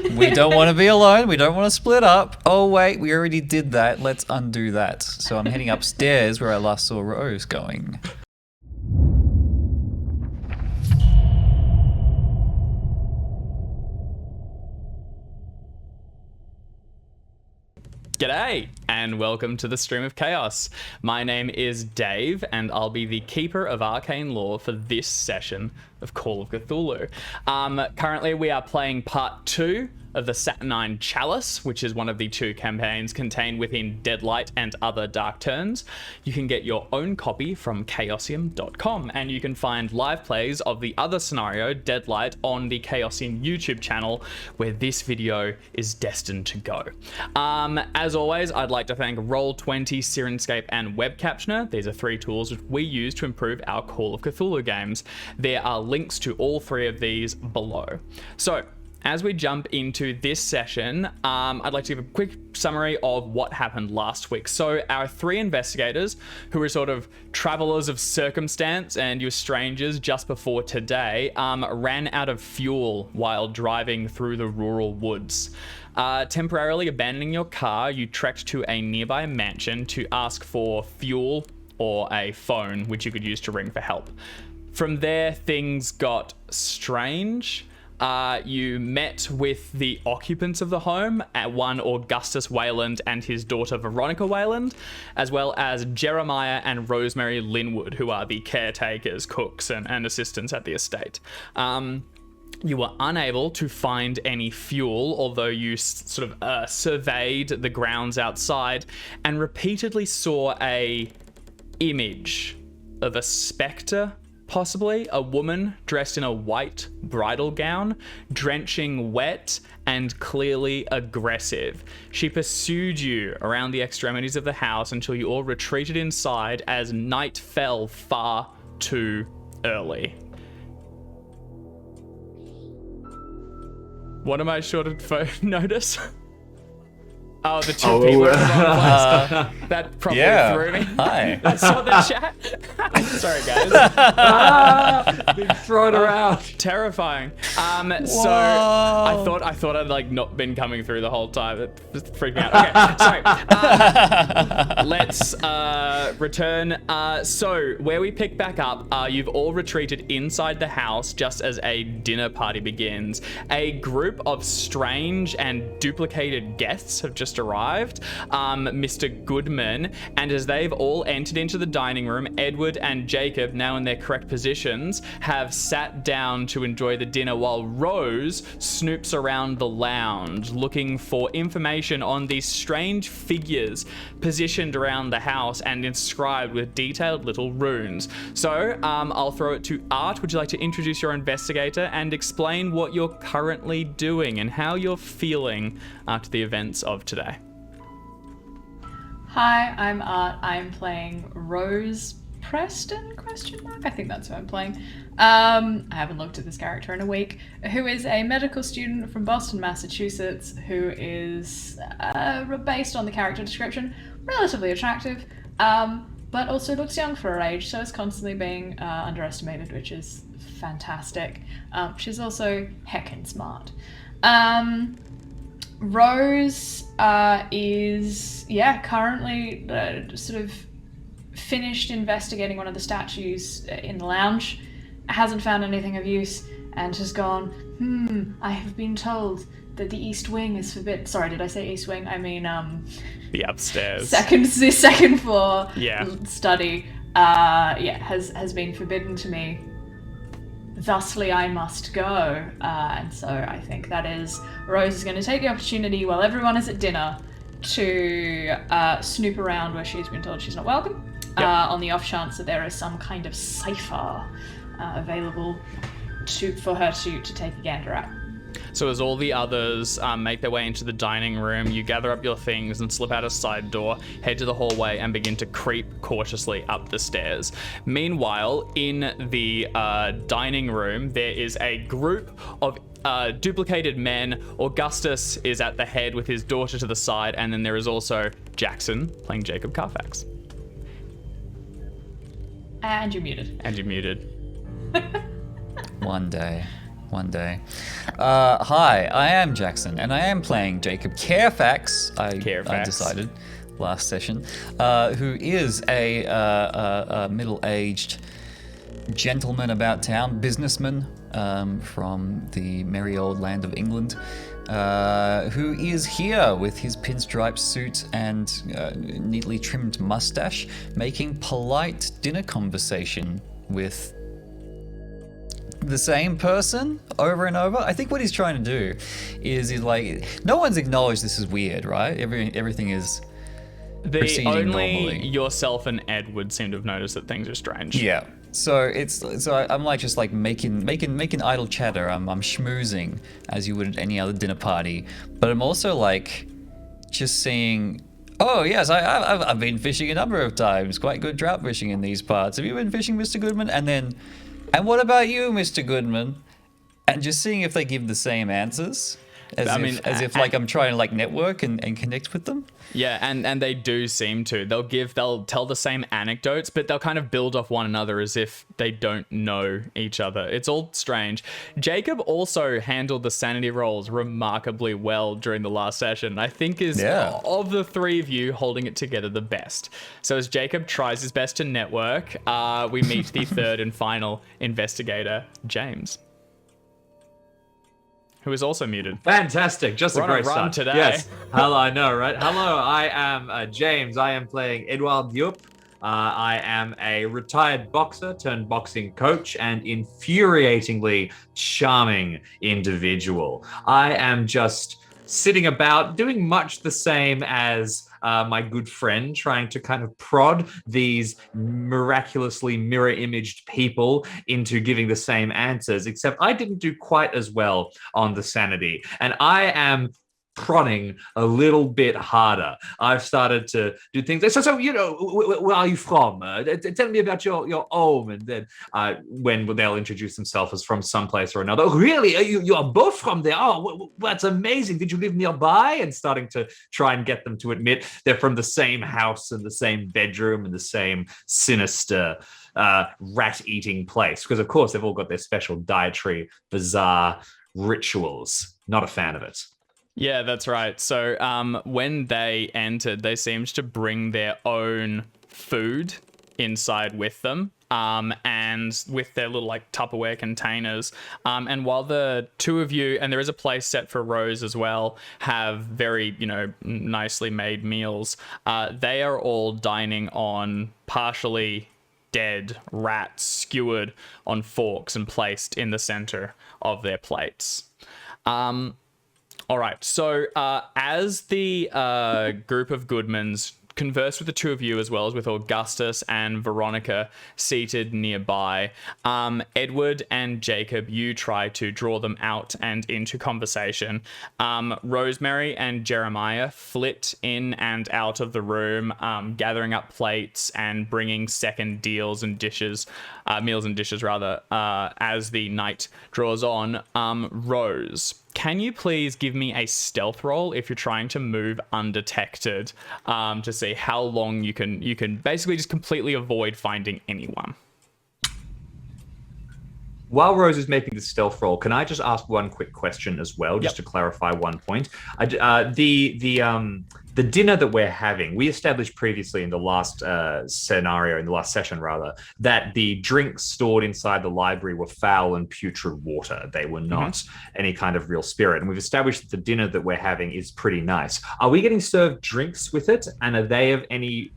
We don't want to be alone. We don't want to split up. Oh, wait, we already did that. Let's undo that. So I'm heading upstairs where I last saw Rose going. G'day, and welcome to the Stream of Chaos. My name is Dave, and I'll be the Keeper of Arcane Lore for this session of Call of Cthulhu. Currently, we are playing part 2 of the Saturnine Chalice, which is one of the 2 campaigns contained within Deadlight and Other Dark Turns. You can get your own copy from chaosium.com, and you can find live plays of the other scenario, Deadlight, on the Chaosium YouTube channel, where this video is destined to go. As always, I'd like to thank Roll20, Sirenscape, and Web Captioner. These are 3 tools which we use to improve our Call of Cthulhu games. There are links to all 3 of these below. So, as we jump into this session, I'd like to give a quick summary of what happened last week. So our 3 investigators, who were sort of travelers of circumstance and you were strangers just before today, ran out of fuel while driving through the rural woods. Temporarily abandoning your car, you trekked to a nearby mansion to ask for fuel or a phone, which you could use to ring for help. From there, things got strange. You met with the occupants of the home, one Augustus Weyland and his daughter Veronica Weyland, as well as Jeremiah and Rosemary Linwood, who are the caretakers, cooks, and assistants at the estate. You were unable to find any fuel, although you sort of surveyed the grounds outside and repeatedly saw a image of a spectre. Possibly a woman dressed in a white bridal gown, drenching wet and clearly aggressive. She pursued you around the extremities of the house until you all retreated inside as night fell far too early. What am I short of notice? Oh, the 2 people in the wrong place. That probably threw me. Hi. I saw the chat. Sorry, guys. Being thrown around. Terrifying. So I thought I'd like not been coming through the whole time. It just freaked me out. Okay, sorry. Let's return. So where we pick back up, you've all retreated inside the house just as a dinner party begins. A group of strange and duplicated guests have just arrived, Mr. Goodman, and as they've all entered into the dining room, Edward and Jacob, now in their correct positions, have sat down to enjoy the dinner while Rose snoops around the lounge looking for information on these strange figures positioned around the house and inscribed with detailed little runes. So I'll throw it to Art. Would you like to introduce your investigator and explain what you're currently doing and how you're feeling after the events of today? Hi, I'm Art. I'm playing Rose Preston, ? I think that's who I'm playing. I haven't looked at this character in a week, who is a medical student from Boston, Massachusetts, who is, based on the character description, relatively attractive, but also looks young for her age, so is constantly being underestimated, which is fantastic. She's also heckin' smart. Rose is, currently sort of finished investigating one of the statues in the lounge, hasn't found anything of use, and has gone, I have been told that the East Wing is forbidden. Sorry, did I say East Wing? I mean, the upstairs. The second floor study, has been forbidden to me. Thusly, I must go. And so I think that is, Rose is going to take the opportunity while everyone is at dinner to snoop around where she's been told she's not welcome, on the off chance that there is some kind of cipher available for her to take a gander at. So as all the others make their way into the dining room, you gather up your things and slip out a side door, head to the hallway, and begin to creep cautiously up the stairs. Meanwhile, in the dining room, there is a group of duplicated men. Augustus is at the head with his daughter to the side, and then there is also Jackson playing Jacob Carfax. And you're muted. And you're muted. One day. one day. Hi, I am Jackson, and I am playing Jacob Carefax. I decided last session, who is a middle-aged gentleman about town, businessman from the merry old land of England, who is here with his pinstripe suit and neatly trimmed mustache, making polite dinner conversation with the same person over and over. I think what he's trying to do is he's like, no one's acknowledged this is weird, right? Everything is proceeding only normally. Yourself and Ed would seem to have noticed that things are strange. Yeah. So I'm like just like making idle chatter. I'm schmoozing as you would at any other dinner party, but I'm also like just seeing. Oh yes, I've been fishing a number of times. Quite good trout fishing in these parts. Have you been fishing, Mr. Goodman? And what about you, Mr. Goodman? And just seeing if they give the same answers, as if I'm trying to like network and connect with them. Yeah, and they do seem to. They'll tell the same anecdotes, but they'll kind of build off one another as if they don't know each other. It's all strange. Jacob also handled the sanity rolls remarkably well during the last session. I think is of the three of you holding it together the best. So as Jacob tries his best to network, we meet the third and final investigator, James, who is also muted. Fantastic. Just a great start today. Yes. Hello, I know, right? Hello, I am James. I am playing Edouard Diop. I am a retired boxer turned boxing coach and infuriatingly charming individual. I am just sitting about doing much the same as my good friend, trying to kind of prod these miraculously mirror-imaged people into giving the same answers, except I didn't do quite as well on the sanity. And I am prodding a little bit harder. I've started to do things. So you know, where are you from? Tell me about your home. And then when they'll introduce themselves as from someplace or another. Oh, really? You are both from there? Oh, that's amazing. Did you live nearby? And starting to try and get them to admit they're from the same house and the same bedroom and the same sinister rat-eating place. Because, of course, they've all got their special dietary, bizarre rituals. Not a fan of it. Yeah, that's right. So when they entered, they seemed to bring their own food inside with them, and with their little like Tupperware containers. And while the two of you, and there is a place set for Rose as well, have very, nicely made meals, they are all dining on partially dead rats skewered on forks and placed in the center of their plates. All right, so as the group of Goodmans converse with the two of you, as well as with Augustus and Veronica seated nearby, Edward and Jacob, you try to draw them out and into conversation. Rosemary and Jeremiah flit in and out of the room, gathering up plates and bringing second meals and dishes, as the night draws on. Rose, can you please give me a stealth roll if you're trying to move undetected, to see how long you can basically just completely avoid finding anyone? While Rose is making the stealth roll, can I just ask one quick question as well, just to clarify one point? The dinner that we're having, we established previously in the last session, that the drinks stored inside the library were foul and putrid water. They were not any kind of real spirit. And we've established that the dinner that we're having is pretty nice. Are we getting served drinks with it? And are they of any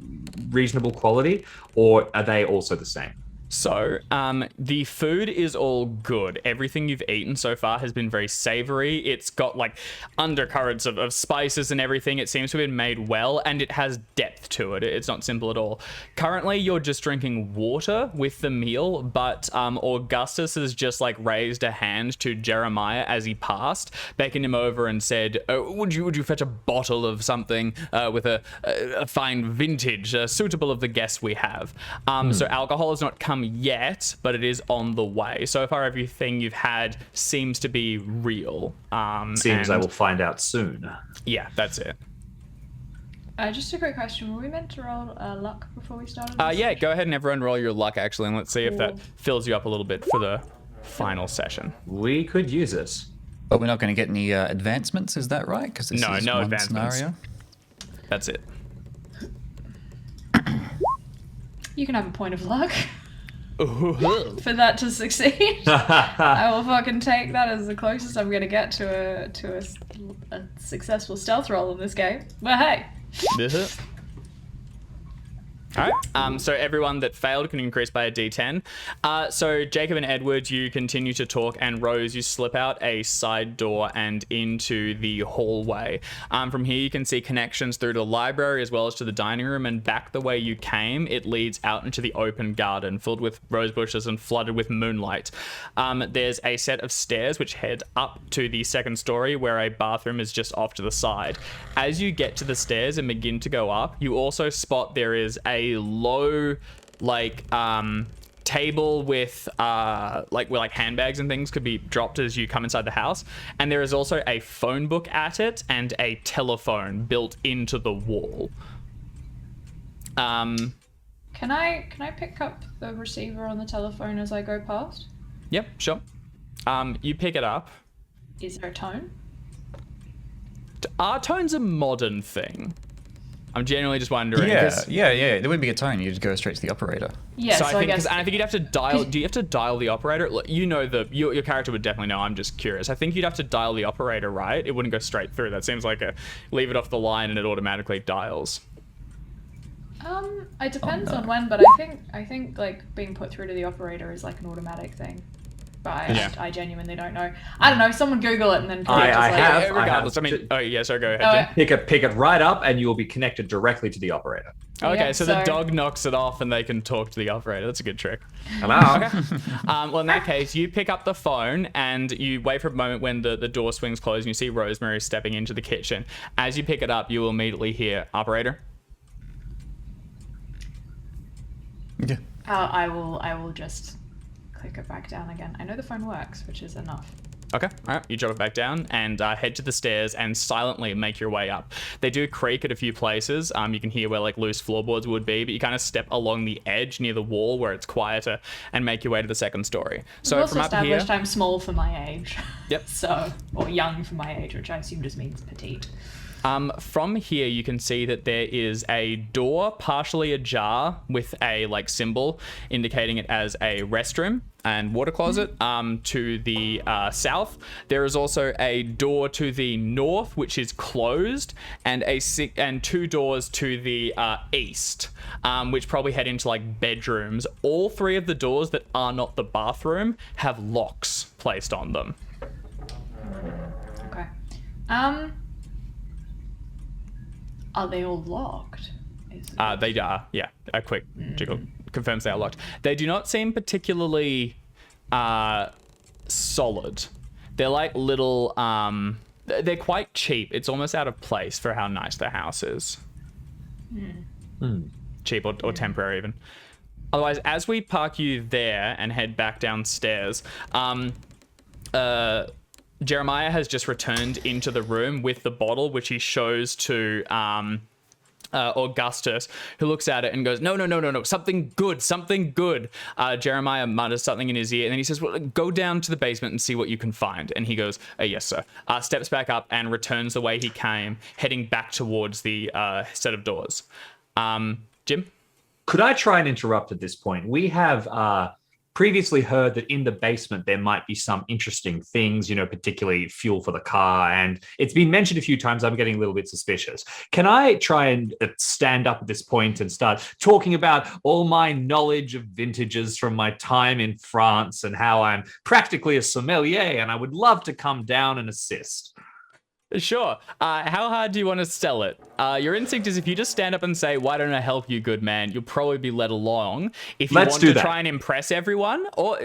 reasonable quality? Or are they also the same? So, the food is all good. Everything you've eaten so far has been very savory. It's got like undercurrents of spices and everything. It seems to have been made well, and it has depth to it. It's not simple at all. Currently, you're just drinking water with the meal, but Augustus has just like raised a hand to Jeremiah as he passed, beckoned him over and said, would you fetch a bottle of something with a fine vintage, suitable of the guests we have? So alcohol has not come yet, but it is on the way. So far, everything you've had seems to be real. Seems I will find out soon. Yeah, that's it. Just a quick question. Were we meant to roll luck before we started? Yeah, go ahead and everyone roll your luck, actually, and let's see if that fills you up a little bit for the final session. We could use it. But we're not going to get any advancements, is that right? Because this is No one advancements. scenario. That's it. You can have a point of luck for that to succeed. I will fucking take that as the closest I'm gonna get to a successful stealth roll in this game. But hey. Alright, so everyone that failed can increase by a d10. So Jacob and Edward, you continue to talk, and Rose, you slip out a side door and into the hallway. From here you can see connections through to the library as well as to the dining room, and back the way you came, it leads out into the open garden filled with rose bushes and flooded with moonlight. There's a set of stairs which head up to the second story where a bathroom is just off to the side. As you get to the stairs and begin to go up, you also spot there is a low table with where handbags and things could be dropped as you come inside the house, and there is also a phone book at it and a telephone built into the wall. Can I pick up the receiver on the telephone as I go past? Yep, sure. You pick it up. Is there a tone? Our tone's a modern thing. I'm genuinely just wondering. Yeah. There wouldn't be a tone. You'd go straight to the operator. Yeah, So I guess... I think you'd have to dial. Do you have to dial the operator? You know your character would definitely know. I'm just curious. I think you'd have to dial the operator, right? It wouldn't go straight through. That seems like leave it off the line and it automatically dials. It depends on when, but I think like being put through to the operator is like an automatic thing. But I genuinely don't know. I don't know. Someone Google it and then. Regardless, I mean, sorry, go ahead. Pick it right up, and you will be connected directly to the operator. Okay, Yeah, so the dog knocks it off, and they can talk to the operator. That's a good trick. Hello. Okay. Well, in that case, you pick up the phone and you wait for a moment when the door swings closed, and you see Rosemary stepping into the kitchen. As you pick it up, you will immediately hear operator. Yeah. I will just click it back down again. I know the phone works, which is enough. Okay, all right, you drop it back down and head to the stairs and silently make your way up. They do creak at a few places. You can hear where like loose floorboards would be, but you kind of step along the edge near the wall where it's quieter and make your way to the second story. So We've also from up here, established I'm small for my age. Yep. Or young for my age, which I assume just means petite. From here, you can see that there is a door partially ajar with a symbol indicating it as a restroom and water closet. To the south, there is also a door to the north which is closed, and two doors to the east, which probably head into bedrooms. All three of the doors that are not the bathroom have locks placed on them. Okay. Are they all locked? They are, yeah. A quick jiggle confirms they are locked. They do not seem particularly solid. They're like little, they're quite cheap. It's almost out of place for how nice their house is. Cheap or temporary even. Otherwise, as we park you there and head back downstairs, Jeremiah has just returned into the room with the bottle, which he shows to Augustus, who looks at it and goes, no, something good. Jeremiah mutters something in his ear, and then he says, well, go down to the basement and see what you can find. And he goes, yes, sir. Steps back up and returns the way he came, heading back towards the set of doors. Jim? Could I try and interrupt at this point? We have previously heard that in the basement there might be some interesting things, particularly fuel for the car, and it's been mentioned a few times. I'm getting a little bit suspicious. Can I try and stand up at this point and start talking about all my knowledge of vintages from my time in France and how I'm practically a sommelier and I would love to come down and assist? Sure. How hard do you want to sell it? Your instinct is if you just stand up and say, why don't I help you, good man, you'll probably be led along. If you want to try and impress everyone, or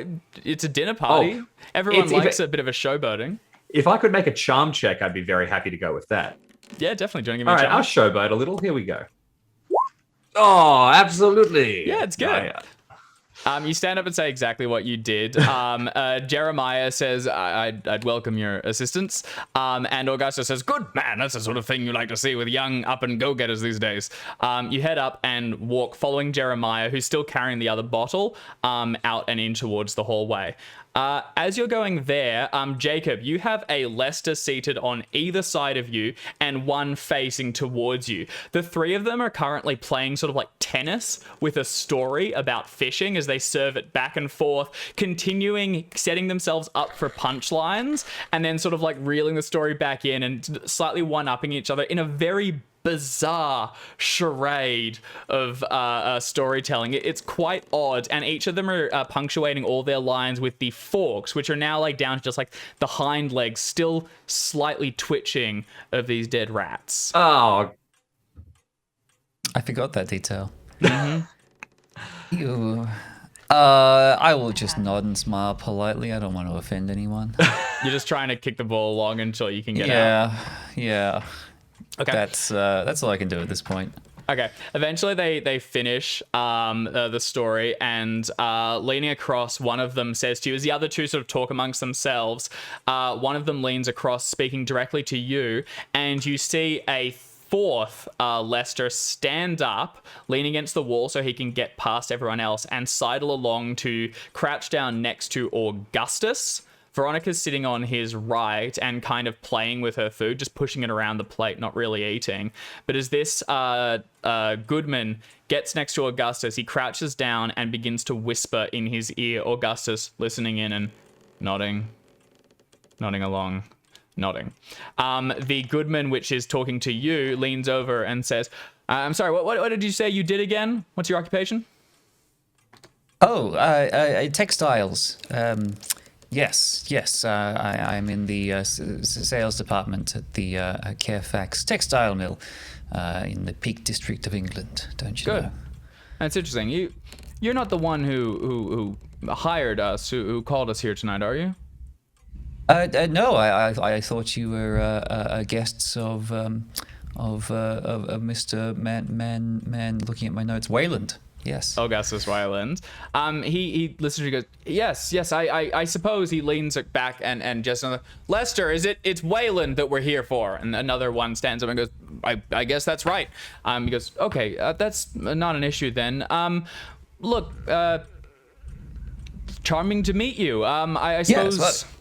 it's a dinner party, everyone likes a bit of a showboating. If I could make a charm check, I'd be very happy to go with that. Yeah, definitely. Do you want to give me a charm? I'll showboat a little. Here we go. Oh, absolutely. Yeah, it's good. You stand up and say exactly what you did. Jeremiah says, I'd welcome your assistance. And Augustus says, good man, that's the sort of thing you like to see with young up-and-go-getters these days. You head up and walk following Jeremiah, who's still carrying the other bottle, out and in towards the hallway. As you're going there, Jacob, you have a Lester seated on either side of you and one facing towards you. The three of them are currently playing sort of like tennis with a story about fishing as they serve it back and forth, continuing setting themselves up for punchlines and then sort of like reeling the story back in and slightly one-upping each other in a very bizarre charade of storytelling. It's quite odd, and each of them are punctuating all their lines with the forks, which are now like down to just like the hind legs still slightly twitching of these dead rats. Oh, I forgot that detail. You. I will just nod and smile politely. I don't want to offend anyone. You're just trying to kick the ball along until you can get out. Yeah. Okay. That's all I can do at this point. Okay. Eventually, they finish the story, and leaning across, one of them says to you, as the other two sort of talk amongst themselves, one of them leans across, speaking directly to you, and you see a fourth Lester stand up, lean against the wall so he can get past everyone else, and sidle along to crouch down next to Augustus. Veronica's sitting on his right and kind of playing with her food, just pushing it around the plate, not really eating. But as this Goodman gets next to Augustus, he crouches down and begins to whisper in his ear. Augustus listening in and nodding along. The Goodman, which is talking to you, leans over and says, I'm sorry, what did you say you did again? What's your occupation? Textiles. Yes. I'm in the sales department at the Fairfax textile mill in the Peak District of England. Don't you know? That's interesting. You're not the one who hired us, who called us here tonight, are you? No. I thought you were guests of Mr. Man. Looking at my notes, Weyland. Yes. Augustus Weyland. He listens to you, goes, yes, I suppose. He leans back and just, Lester, it's Weyland that we're here for. And another one stands up and goes, I guess that's right. He goes, okay, that's not an issue then. Look, charming to meet you. I suppose... Yes, well,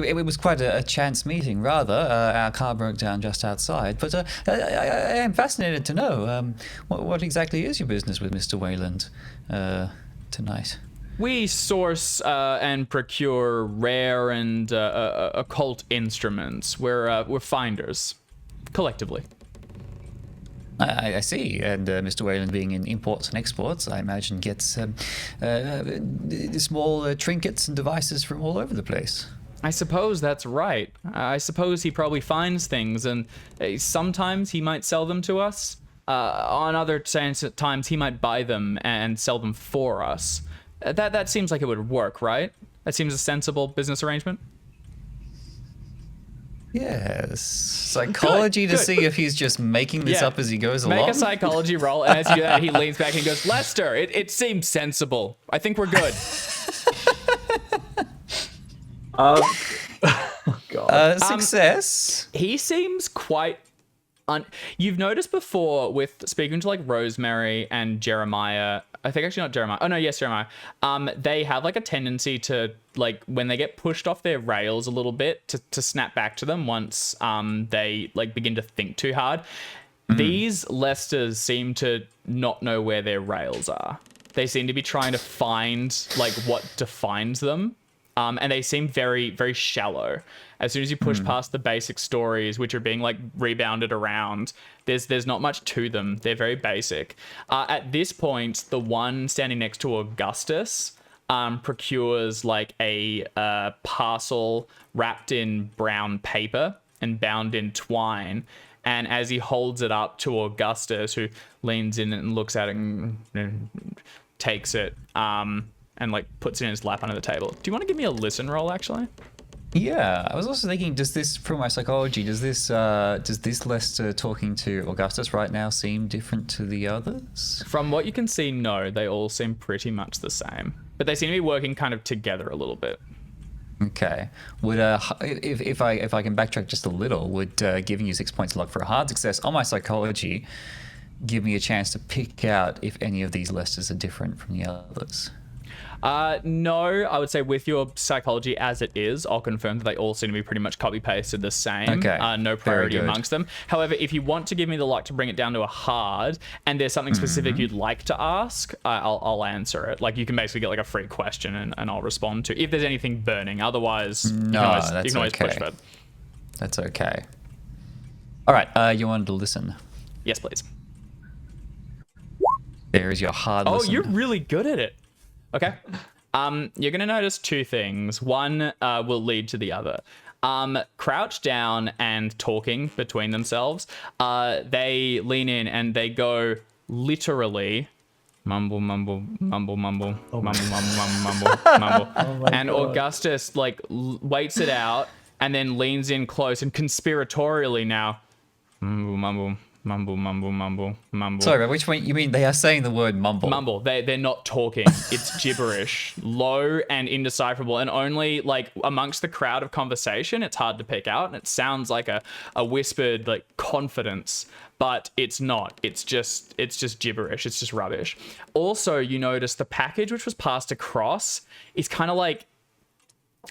it was quite a chance meeting, rather. Our car broke down just outside. But I am fascinated to know what exactly is your business with Mr. Weyland tonight? We source and procure rare and occult instruments. We're finders, collectively. I see. And Mr. Weyland, being in imports and exports, I imagine gets small trinkets and devices from all over the place. I suppose that's right. I suppose he probably finds things, and sometimes he might sell them to us. On other times, he might buy them and sell them for us. That seems like it would work, right? That seems a sensible business arrangement. Yes. Psychology to see if he's just making this up as he goes along. Make a psychology roll, and as you do that, he leans back and goes, Lester, it seems sensible. I think we're good. God. Success. He seems quite... You've noticed before with speaking to like Rosemary and Jeremiah, I think actually not Jeremiah. Oh no, yes, Jeremiah. They have like a tendency to like when they get pushed off their rails a little bit to snap back to them once they like begin to think too hard. These Lesters seem to not know where their rails are. They seem to be trying to find like what defines them. And they seem very, very shallow. As soon as you push past the basic stories, which are being like rebounded around, there's not much to them. They're very basic. At this point, the one standing next to Augustus procures like a parcel wrapped in brown paper and bound in twine. And as he holds it up to Augustus, who leans in and looks at it and takes it, and like puts it in his lap under the table. Do you want to give me a listen roll, actually? Yeah, I was also thinking, does this, from my psychology, does this Lester talking to Augustus right now seem different to the others? From what you can see, no, they all seem pretty much the same, but they seem to be working kind of together a little bit. Okay. Would if I can backtrack just a little, would giving you 6 points of luck for a hard success on my psychology give me a chance to pick out if any of these Lesters are different from the others? No, I would say with your psychology as it is, I'll confirm that they all seem to be pretty much copy-pasted the same. Okay. No priority Very good. amongst them. However, if you want to give me the luck to bring it down to a hard, and there's something specific you'd like to ask, I'll answer it. Like, you can basically get like a free question and I'll respond to if there's anything burning. Otherwise, you can always push for it. That's okay. All right, you wanted to listen. Yes, please. There is your hard Oh, listen. you're really good at it. Okay. You're going to notice two things. One will lead to the other. Crouched down and talking between themselves, they lean in and they go literally mumble, mumble, mumble, mumble, mumble, mumble, mumble, mumble, mumble. And God. Augustus like waits it out and then leans in close and conspiratorially now mumble, mumble. Mumble, mumble, mumble, mumble. Sorry, but which one? You mean they are saying the word mumble? Mumble. They're not talking. It's gibberish, low and indecipherable, and only like amongst the crowd of conversation, it's hard to pick out. And it sounds like a whispered like confidence, but it's not. It's just gibberish. It's just rubbish. Also, you notice the package which was passed across is kind of like,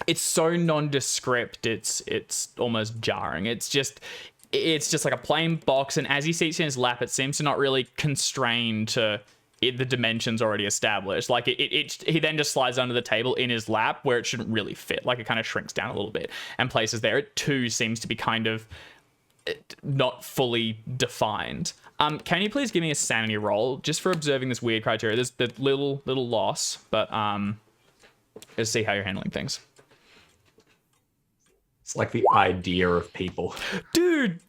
it's so nondescript. It's almost jarring. It's just like a plain box, and as he seats in his lap, it seems to not really constrain to the dimensions already established. Like he then just slides under the table in his lap where it shouldn't really fit. Like it kind of shrinks down a little bit and places there. It too seems to be kind of not fully defined. Can you please give me a sanity roll just for observing this weird criteria? There's the little loss, but let's see how you're handling things. It's like the idea of people. Dude,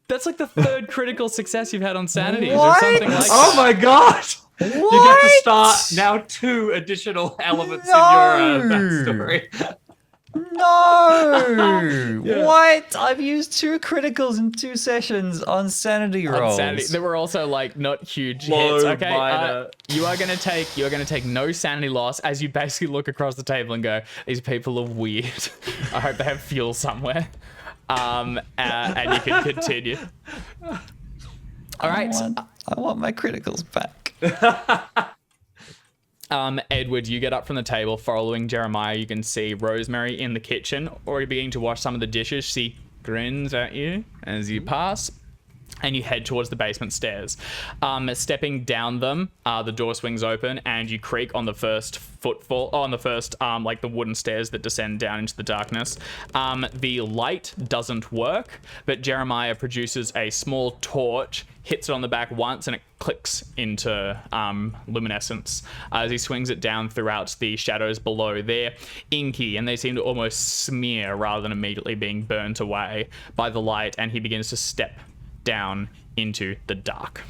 that's like the third critical success you've had on sanity. What? Or something like Oh my god! What? You get to start now 2 additional elements in your backstory. No! Yeah. What? I've used 2 criticals in 2 sessions on sanity rolls. Sanity. There were also like not huge Low, hits. Okay, minor. you are gonna take no sanity loss as you basically look across the table and go, these people are weird. I hope they have fuel somewhere. And you can continue. All right. I want my criticals back. Edward, you get up from the table following Jeremiah. You can see Rosemary in the kitchen, already beginning to wash some of the dishes. She grins at you as you pass, and you head towards the basement stairs. Stepping down them, the door swings open, and you creak on the first like the wooden stairs that descend down into the darkness. The light doesn't work, but Jeremiah produces a small torch, hits it on the back once, and it clicks into luminescence as he swings it down throughout the shadows below. They're inky, and they seem to almost smear rather than immediately being burnt away by the light, and he begins to step down into the dark.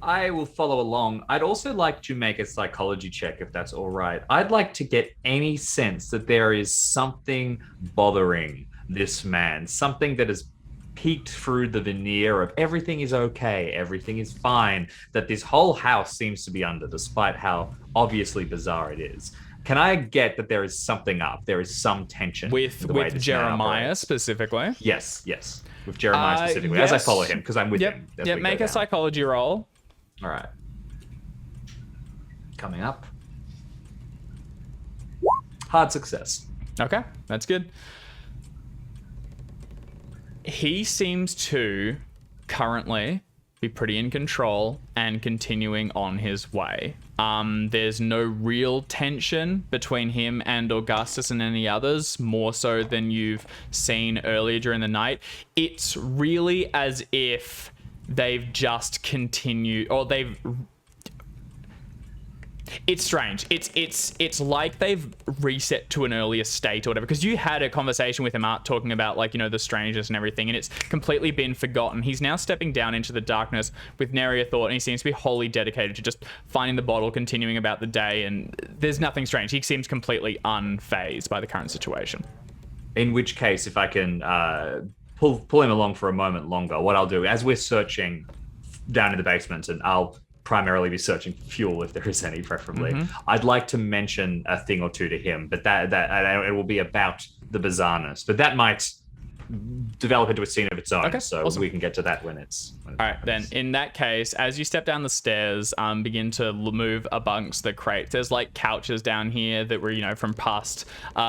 I will follow along. I'd also like to make a psychology check, if that's all right. I'd like to get any sense that there is something bothering this man, something that has peeked through the veneer of everything is okay, everything is fine, that this whole house seems to be under, despite how obviously bizarre it is. Can I get that there is something up? There is some tension With Jeremiah specifically? Yes. With Jeremiah specifically, as I follow him, because I'm with him. Yep, make a psychology roll. All right. Coming up. Hard success. Okay, that's good. He seems to currently be pretty in control and continuing on his way. There's no real tension between him and Augustus and any others, more so than you've seen earlier during the night. It's really as if they've just continued, or they've... It's strange. It's like they've reset to an earlier state or whatever, because you had a conversation with him talking about, like, you know, the strangeness and everything, and it's completely been forgotten. He's now stepping down into the darkness with nary a thought, and he seems to be wholly dedicated to just finding the bottle, continuing about the day, and there's nothing strange. He seems completely unfazed by the current situation. In which case, if I can pull him along for a moment longer, what I'll do, as we're searching down in the basement, and I'll primarily be searching fuel if there is any, preferably. I'd like to mention a thing or two to him, but that it will be about the bizarreness. But that might develop into a scene of its own. Okay, So awesome. we can get to that when it's. All right, then in that case, as you step down the stairs, begin to move amongst the crates. There's like couches down here that were, from past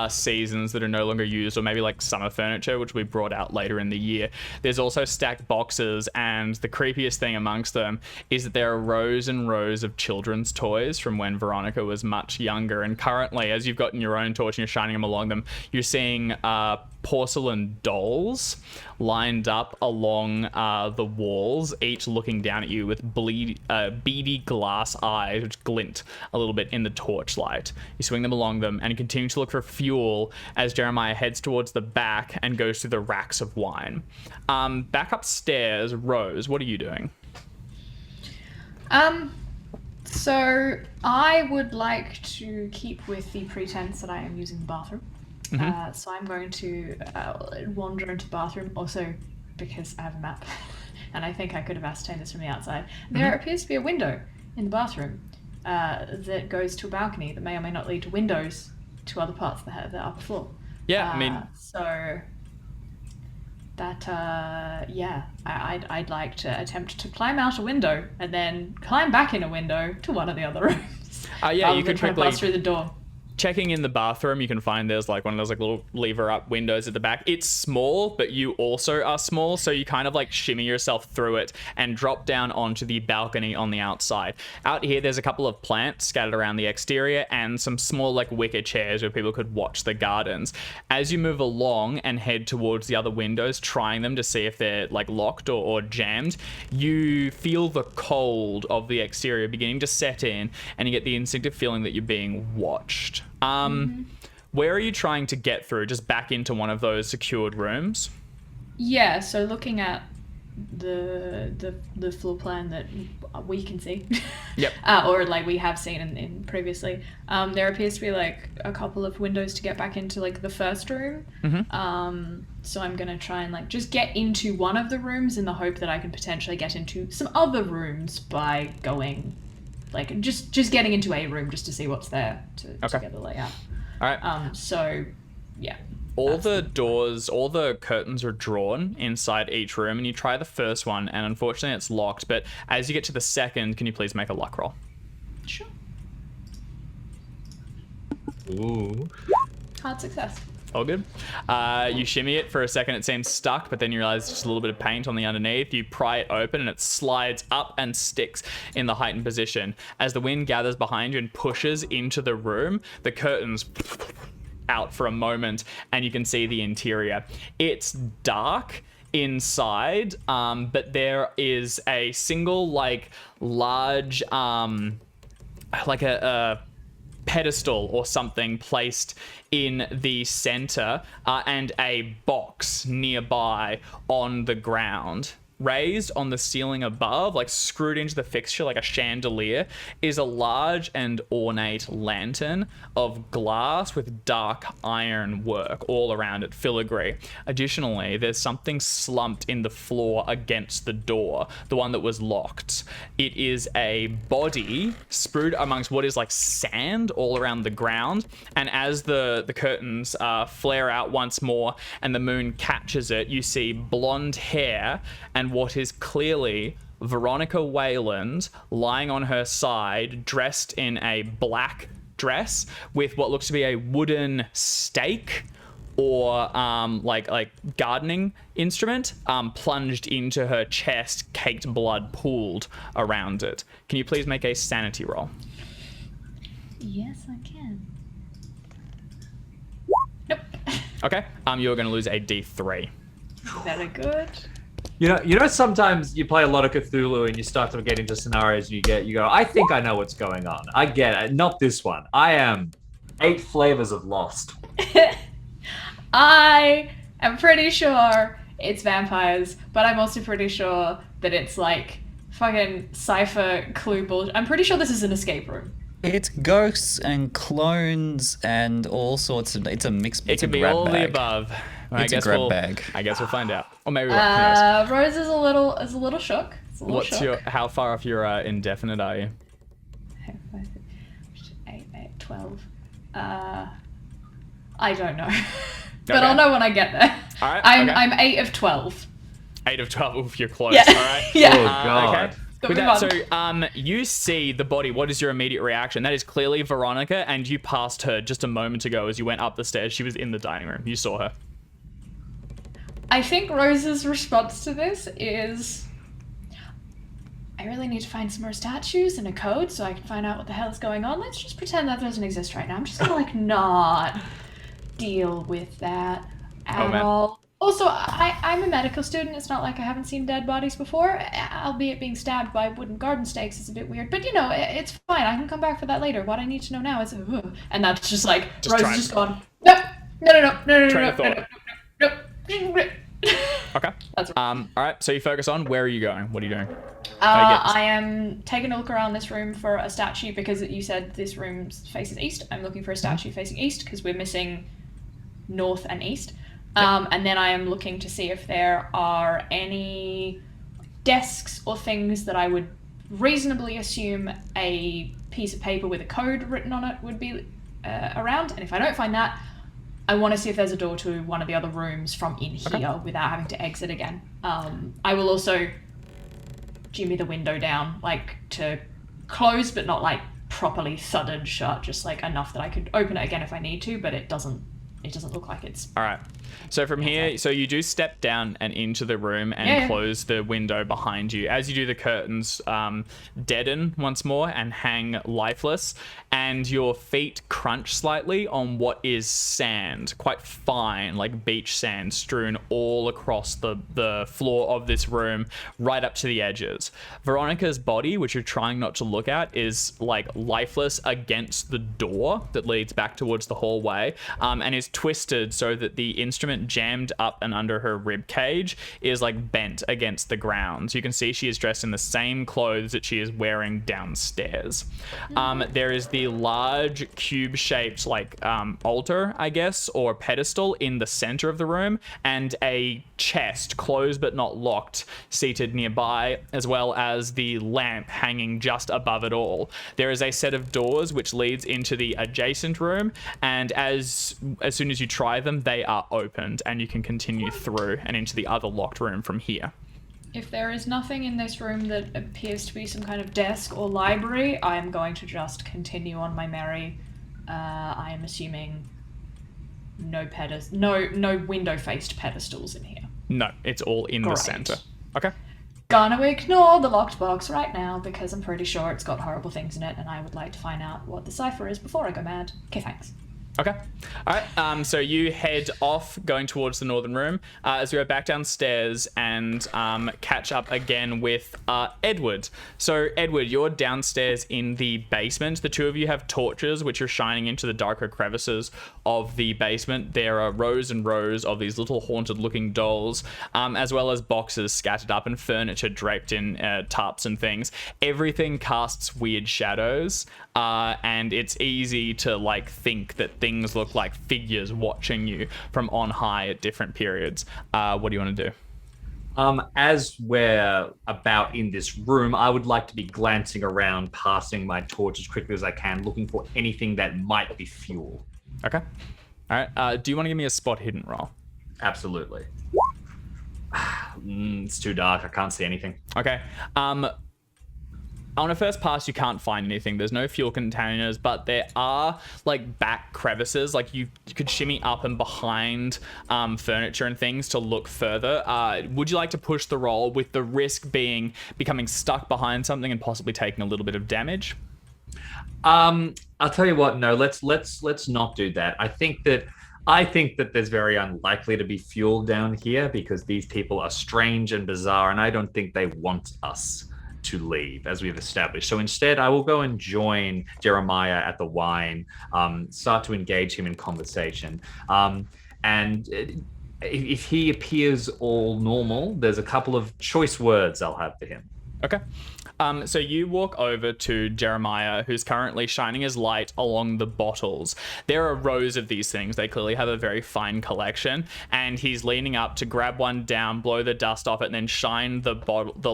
seasons that are no longer used, or maybe like summer furniture, which we brought out later in the year. There's also stacked boxes, and the creepiest thing amongst them is that there are rows and rows of children's toys from when Veronica was much younger. And currently, as you've gotten your own torch and you're shining them along them, you're seeing porcelain dolls lined up along the walls, each looking down at you with beady glass eyes which glint a little bit in the torchlight. You swing them along them and continue to look for fuel as Jeremiah heads towards the back and goes through the racks of wine. Back upstairs, Rose, what are you doing? So I would like to keep with the pretense that I am using the bathroom. So I'm going to wander into the bathroom, also because I have a map, and I think I could have ascertained this from the outside. There appears to be a window in the bathroom that goes to a balcony that may or may not lead to windows to other parts of the upper floor. Yeah, I mean... So that, I'd like to attempt to climb out a window and then climb back in a window to one of the other rooms. You could try to quickly... bust through the door. Checking in the bathroom, you can find there's like one of those like little lever up windows at the back. It's small, but you also are small, so you kind of like shimmy yourself through it and drop down onto the balcony on the outside. Out here, there's a couple of plants scattered around the exterior and some small like wicker chairs where people could watch the gardens. As you move along and head towards the other windows, trying them to see if they're like locked or jammed, you feel the cold of the exterior beginning to set in, and you get the instinctive feeling that you're being watched. Where are you trying to get through? Just back into one of those secured rooms? Yeah, so looking at the floor plan that we can see, yep, or like we have seen in previously, there appears to be like a couple of windows to get back into like the first room. So I'm gonna try and like just get into one of the rooms in the hope that I can potentially get into some other rooms by going. Like, just getting into a room just to see what's there to get the layout. All right. So, yeah. All the doors, all the curtains are drawn inside each room, and you try the first one, and unfortunately it's locked. But as you get to the second, can you please make a luck roll? Sure. Ooh. Hard success. All good. You shimmy it for a second, it seems stuck, but then you realize it's just a little bit of paint on the underneath. You pry it open and it slides up and sticks in the heightened position. As the wind gathers behind you and pushes into the room, the curtains out for a moment and you can see the interior. It's dark inside, but there is a single like large like a pedestal or something placed in the center, and a box nearby on the ground. Raised on the ceiling above, like screwed into the fixture like a chandelier, is a large and ornate lantern of glass with dark iron work all around it, filigree. Additionally, there's something slumped in the floor against the door, the one that was locked. It is a body sprued amongst what is like sand all around the ground, and as the curtains flare out once more and the moon catches it, you see blonde hair and what is clearly Veronica Weyland lying on her side, dressed in a black dress with what looks to be a wooden stake or like gardening instrument plunged into her chest, caked blood pooled around it. Can you please make a sanity roll? Yes, I can. Nope. Okay. You're going to lose a D3. Very good. You know, sometimes you play a lot of Cthulhu and you start to get into scenarios you go, I think I know what's going on. I get it. Not this one. I am 8 flavors of Lost. I am pretty sure it's vampires, but I'm also pretty sure that it's like fucking cipher clue bullshit. I'm pretty sure this is an escape room. It's ghosts and clones and all sorts of. It's a mix. It could be all the above. It's a grab bag. I guess we'll find out. Or maybe we'll. Rose is a little shook. How far off your indefinite are you? 8, 12. I don't know. But Okay. I'll know when I get there. All right. I'm 8 of 12. 8 of 12. You're close. Yeah. All right. Yeah. Oh god. Okay. With that, so you see the body. What is your immediate reaction? That is clearly Veronica, and you passed her just a moment ago as you went up the stairs. She was in the dining room. You saw her. I think Rose's response to this is, I really need to find some more statues and a code so I can find out what the hell is going on. Let's just pretend that doesn't exist right now. I'm just gonna like not deal with that at all. Also, I'm a medical student. It's not like I haven't seen dead bodies before, albeit being stabbed by wooden garden stakes is a bit weird. But you know, it's fine. I can come back for that later. What I need to know now is, and that's just like Rose is just gone. No. Okay. That's right. All right. So you focus on where are you going? What are you doing? I am taking a look around this room for a statue because you said this room faces east. I'm looking for a statue facing east because we're missing north and east. And then I am looking to see if there are any desks or things that I would reasonably assume a piece of paper with a code written on it would be around. And if I don't find that, I want to see if there's a door to one of the other rooms from in here without having to exit again. I will also jimmy the window down, like to close, but not like properly thudded shut, just like enough that I could open it again if I need to, but it doesn't look like it's... All right. So from here, so you do step down and into the room and close the window behind you. As you do, the curtains deaden once more and hang lifeless, and your feet crunch slightly on what is sand, quite fine, like beach sand, strewn all across the floor of this room, right up to the edges. Veronica's body, which you're trying not to look at, is like lifeless against the door that leads back towards the hallway, and is twisted so that the instrument jammed up and under her rib cage is like bent against the ground. So you can see she is dressed in the same clothes that she is wearing downstairs. There is the large cube-shaped like altar, I guess, or pedestal in the center of the room, and a chest, closed but not locked, seated nearby, as well as the lamp hanging just above it all. There is a set of doors which leads into the adjacent room, and as soon as you try them, they are opened, and you can continue through and into the other locked room from here. If there is nothing in this room that appears to be some kind of desk or library, I am going to just continue on my merry. I am assuming no window-faced pedestals in here. No, it's all in the center. Okay. Gonna ignore the locked box right now because I'm pretty sure it's got horrible things in it, and I would like to find out what the cipher is before I go mad. Okay, thanks. Okay. All right. So you head off, going towards the northern room, as we go back downstairs and catch up again with Edward. So, Edward, you're downstairs in the basement. The two of you have torches, which are shining into the darker crevices of the basement. There are rows and rows of these little haunted-looking dolls, as well as boxes scattered up and furniture draped in tarps and things. Everything casts weird shadows, and it's easy to like think that things look like figures watching you from on high at different periods. What do you want to do? As we're about in this room, I would like to be glancing around, passing my torch as quickly as I can, looking for anything that might be fuel. Okay. All right. Do you want to give me a spot hidden roll? Absolutely. It's too dark. I can't see anything. Okay. On a first pass, you can't find anything. There's no fuel containers, but there are like back crevices. Like you could shimmy up and behind furniture and things to look further. Would you like to push the roll with the risk being becoming stuck behind something and possibly taking a little bit of damage? I'll tell you what. No, let's not do that. I think that there's very unlikely to be fuel down here because these people are strange and bizarre, and I don't think they want us to leave, as we've established. So instead, I will go and join Jeremiah at the wine, start to engage him in conversation. And if he appears all normal, there's a couple of choice words I'll have for him. Okay. So you walk over to Jeremiah, who's currently shining his light along the bottles. There are rows of these things. They clearly have a very fine collection, and he's leaning up to grab one down, blow the dust off it, and then shine the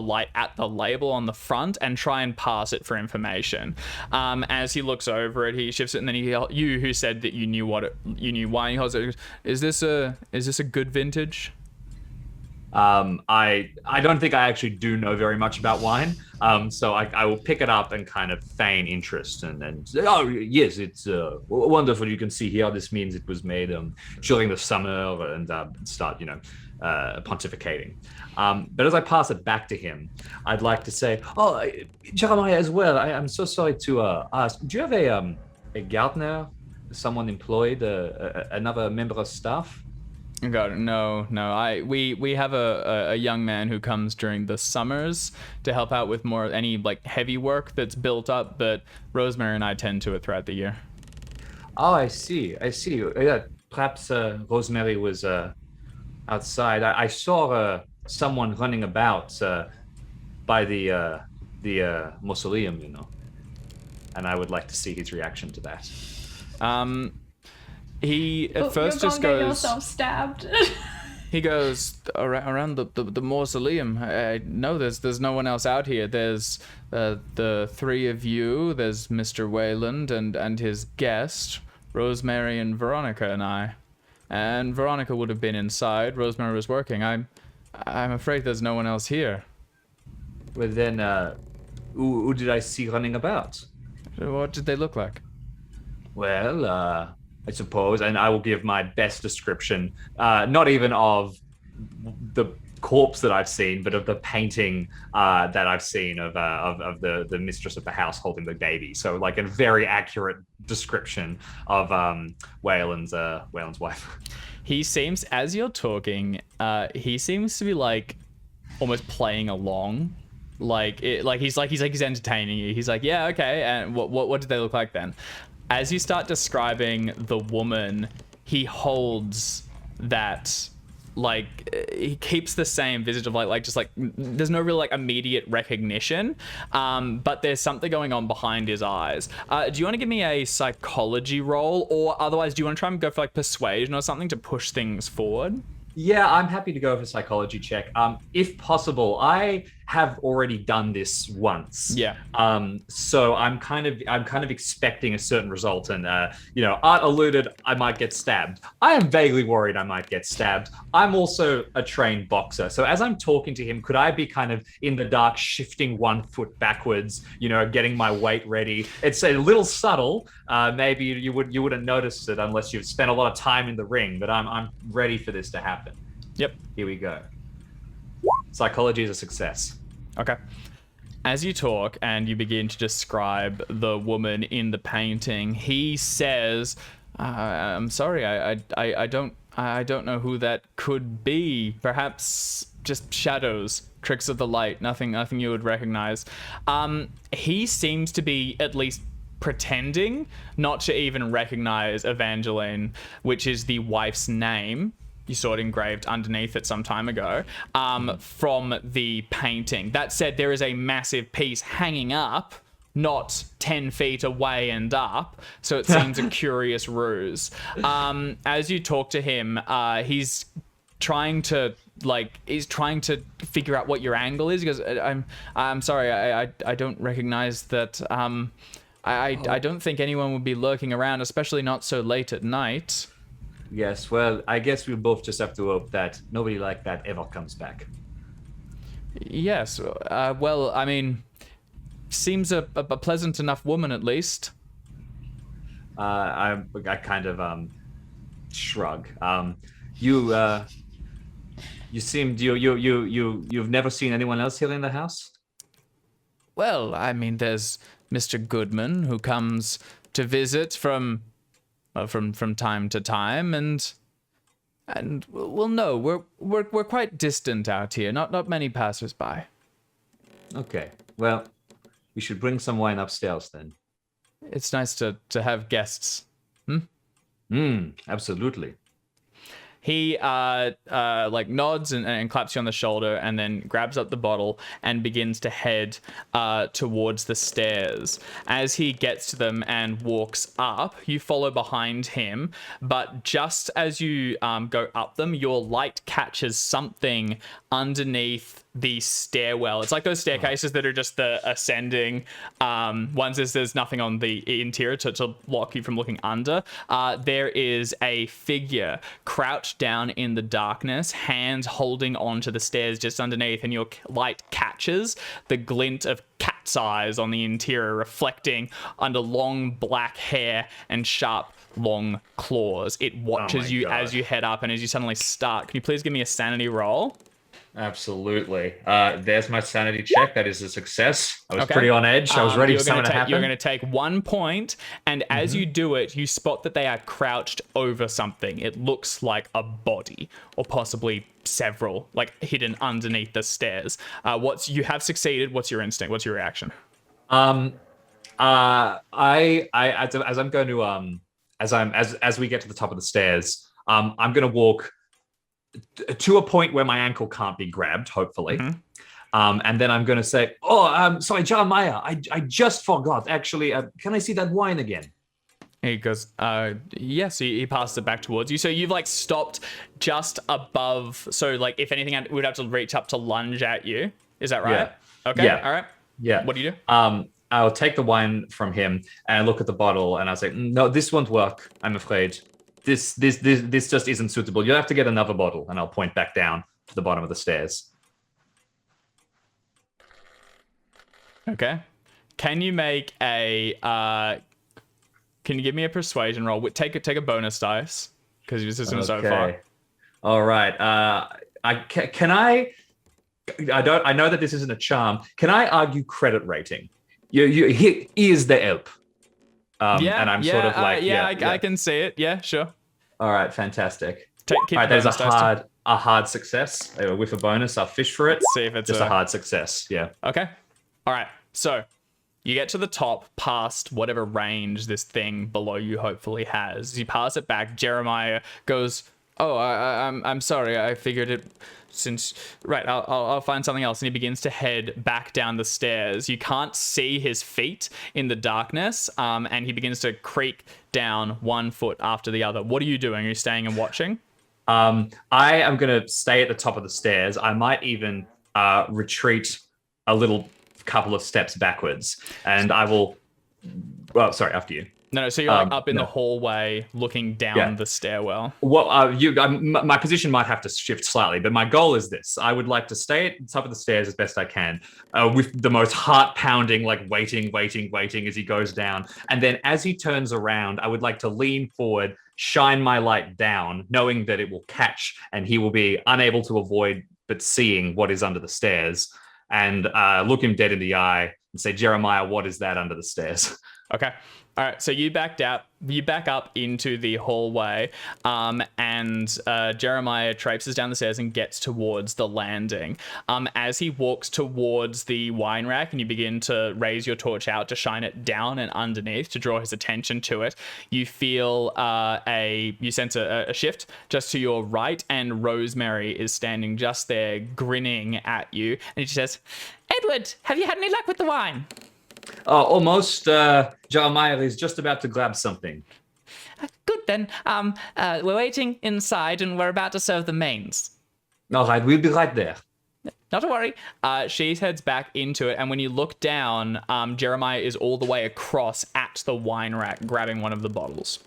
light at the label on the front and try and pass it for information. As he looks over it, he shifts it, and then you who said that you knew wine. He holds it. Is this a good vintage? I don't think I actually do know very much about wine. So I will pick it up and kind of feign interest and say, oh yes, it's wonderful. You can see here, this means it was made during the summer, and start, pontificating. But as I pass it back to him, I'd like to say, oh, Jeremiah as well. I'm so sorry to ask. Do you have a gardener, someone employed, another member of staff? God, no. We have a young man who comes during the summers to help out with more any like heavy work that's built up, but Rosemary and I tend to it throughout the year. Oh, I see. Yeah, perhaps Rosemary was outside. I saw someone running about by the mausoleum, and I would like to see his reaction to that. He at first just get goes. yourself stabbed. He goes around the mausoleum. No, there's no one else out here. There's the three of you. There's Mr. Weyland and his guest, Rosemary and Veronica and I. And Veronica would have been inside. Rosemary was working. I'm afraid there's no one else here. Well then, who did I see running about? What did they look like? Well, I suppose, and I will give my best description, not even of the corpse that I've seen, but of the painting that I've seen of the mistress of the house holding the baby. So, like a very accurate description of Weyland's wife. He seems, as you're talking, he seems to be like almost playing along. He's entertaining you. He's like, yeah, okay, and what did they look like then? As you start describing the woman, he holds that, he keeps the same visage of there's no real immediate recognition, but there's something going on behind his eyes. Do you want to give me a psychology roll, or otherwise do you want to try and go for persuasion or something to push things forward? Yeah, I'm happy to go for a psychology check. If possible, I have already done this once. Yeah. So I'm kind of expecting a certain result, and Art alluded I might get stabbed. I am vaguely worried I might get stabbed. I'm also a trained boxer, so as I'm talking to him, could I be kind of in the dark, shifting one foot backwards, getting my weight ready? It's a little subtle. Maybe you wouldn't notice it unless you've spent a lot of time in the ring, but I'm ready for this to happen. Yep. Here we go. Psychology is a success. Okay. As you talk and you begin to describe the woman in the painting, he says, "I'm sorry, I don't know who that could be. Perhaps just shadows, tricks of the light, nothing you would recognize." He seems to be at least pretending not to even recognize Evangeline, which is the wife's name. You saw it engraved underneath it some time ago, from the painting. That said, there is a massive piece hanging up, not 10 feet away and up, so it seems a curious ruse. As you talk to him, he's trying to figure out what your angle is. He goes, I'm sorry, I don't recognize that. I don't think anyone would be lurking around, especially not so late at night. Yes, well, I guess we'll both just have to hope that nobody like that ever comes back. Yes, well, I mean, seems a pleasant enough woman at least. I kind of shrug. You seemed you've never seen anyone else here in the house? Well, I mean, there's Mr. Goodman who comes to visit from time to time, and well, no, we're quite distant out here. Not many passers-by. Okay, well, we should bring some wine upstairs then. It's nice to have guests. Absolutely. He like nods and claps you on the shoulder, and then grabs up the bottle and begins to head towards the stairs. As he gets to them and walks up, you follow behind him, but just as you go up them, your light catches something underneath the stairwell. It's like those staircases that are just the ascending ones. There's nothing on the interior to block you from looking under. There is a figure crouched down in the darkness, hands holding onto the stairs just underneath, and your light catches the glint of cat's eyes on the interior, reflecting under long black hair and sharp long claws. It watches you as you head up, and as you suddenly start. Can you please give me a sanity roll? Absolutely. There's my sanity check. That is a success. I was pretty on edge. I was ready for something to happen. You're going to take 1 point, and as you do it, you spot that they are crouched over something. It looks like a body, or possibly several, like hidden underneath the stairs. You have succeeded. What's your instinct? What's your reaction? As I'm going to as we get to the top of the stairs, I'm going to walk to a point where my ankle can't be grabbed, hopefully. And then I'm going to say, sorry, Jeremiah, I just forgot. Actually, can I see that wine again? He goes, yes, he passes it back towards you. So you've like stopped just above. So like if anything, we'd have to reach up to lunge at you. Is that right? Yeah. Okay. Yeah. All right. Yeah. What do you do? I'll take the wine from him and look at the bottle, and I'll say, no, this won't work, I'm afraid. This just isn't suitable. You'll have to get another bottle, and I'll point back down to the bottom of the stairs. Okay. Can you make a can you give me a persuasion roll? Take a bonus dice because your system is so far. All right. I know that this isn't a charm. Can I argue credit rating? He is the help. And I'm sort of like, I can see it. Yeah, sure. All right, fantastic. Keep all right, there's a hard success. With a bonus, I'll fish for it. Let's see if it's just a hard success. Yeah. Okay. All right. So you get to the top past whatever range this thing below you hopefully has. As you pass it back, Jeremiah goes, "Oh, I'm sorry. I figured it." I'll find something else. And he begins to head back down the stairs. You can't see his feet in the darkness, and he begins to creak down 1 foot after the other. What are you doing? Are you staying and watching? I am going to stay at the top of the stairs. I might even retreat a couple of steps backwards, and I will... Well, sorry, after you. No, so you're up in the hallway looking down the stairwell. Well, my position might have to shift slightly, but my goal is this. I would like to stay at the top of the stairs as best I can, with the most heart-pounding, like waiting as he goes down. And then as he turns around, I would like to lean forward, shine my light down, knowing that it will catch and he will be unable to avoid but seeing what is under the stairs, and look him dead in the eye and say, Jeremiah, what is that under the stairs? Okay. All right, so you back up into the hallway, and Jeremiah traipses down the stairs and gets towards the landing. As he walks towards the wine rack and you begin to raise your torch out to shine it down and underneath to draw his attention to it, you feel you sense a shift just to your right, and Rosemary is standing just there grinning at you, and she says, "Edward, have you had any luck with the wine?" Almost. Jeremiah is just about to grab something. Good then. We're waiting inside and we're about to serve the mains. All right, we'll be right there. Not to worry. She heads back into it, and when you look down, Jeremiah is all the way across at the wine rack grabbing one of the bottles.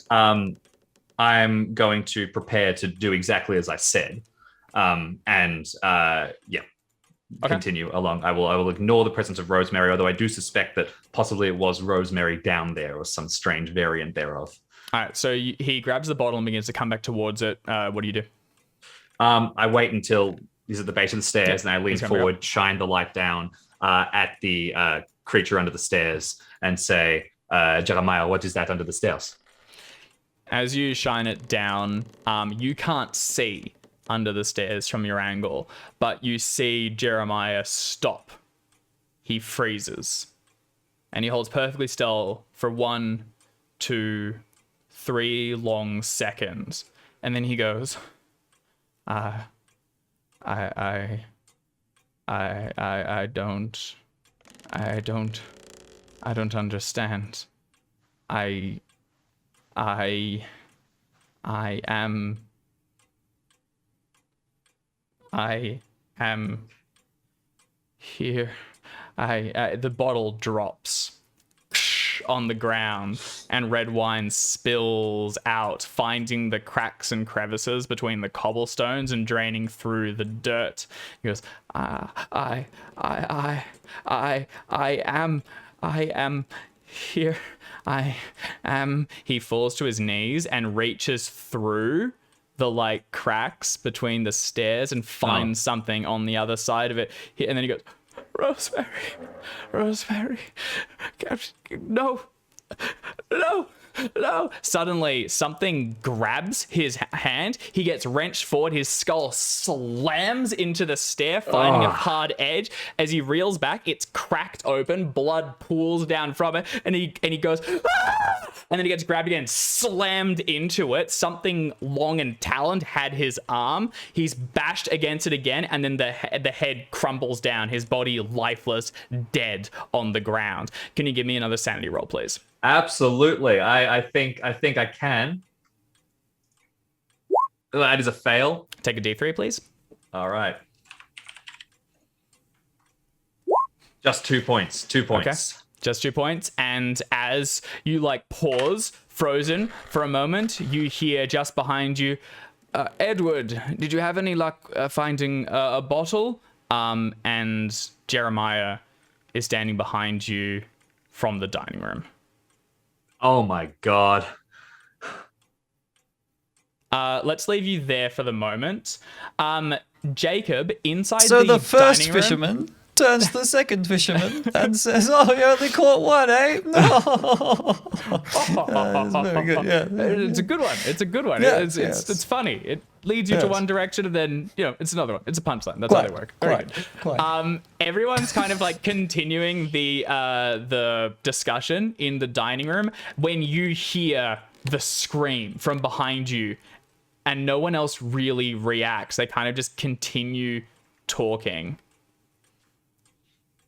I'm going to prepare to do exactly as I said. Continue along. I will ignore the presence of Rosemary, although I do suspect that possibly it was Rosemary down there or some strange variant thereof. All right, so he grabs the bottle and begins to come back towards it. What do you do? I wait until he's at the base of the stairs, and I lean forward, shine the light down at the creature under the stairs, and say, Jeremiah, what is that under the stairs? As you shine it down, you can't see under the stairs from your angle, but you see Jeremiah stop. He freezes, and he holds perfectly still for 1, 2, 3 long seconds And then he goes, I don't understand. I am here. The bottle drops on the ground and red wine spills out, finding the cracks and crevices between the cobblestones and draining through the dirt. He goes, I am here. I am. He falls to his knees and reaches through the like cracks between the stairs and finds something on the other side of it. And then he goes, Rosemary, no. Suddenly, something grabs his hand. He gets wrenched forward. His skull slams into the stair, finding a hard edge. As he reels back, it's cracked open. Blood pools down from it, and he goes, ah! And then he gets grabbed again, slammed into it. Something long and taloned had his arm. He's bashed against it again, and then the head crumbles down. His body lifeless, dead on the ground. Can you give me another sanity roll, please? Absolutely. I think I can. That is a fail. Take a D3, please. All right. Just 2 points. 2 points. Okay. Just 2 points. And as you like pause, frozen for a moment, you hear just behind you, Edward, did you have any luck finding a bottle? And Jeremiah is standing behind you from the dining room. Oh my God. Let's leave you there for the moment. Jacob, inside So the the first dining room, fisherman turns to the second fisherman and says, "Oh, you only caught one, eh?" That's very good. Yeah, It's a good one. It's a good one. Yeah, It's funny. It leads you to one direction and then, it's another one. It's a punchline. That's how they work. Very good. Quite. Everyone's kind of like continuing the discussion in the dining room when you hear the scream from behind you and no one else really reacts. They kind of just continue talking.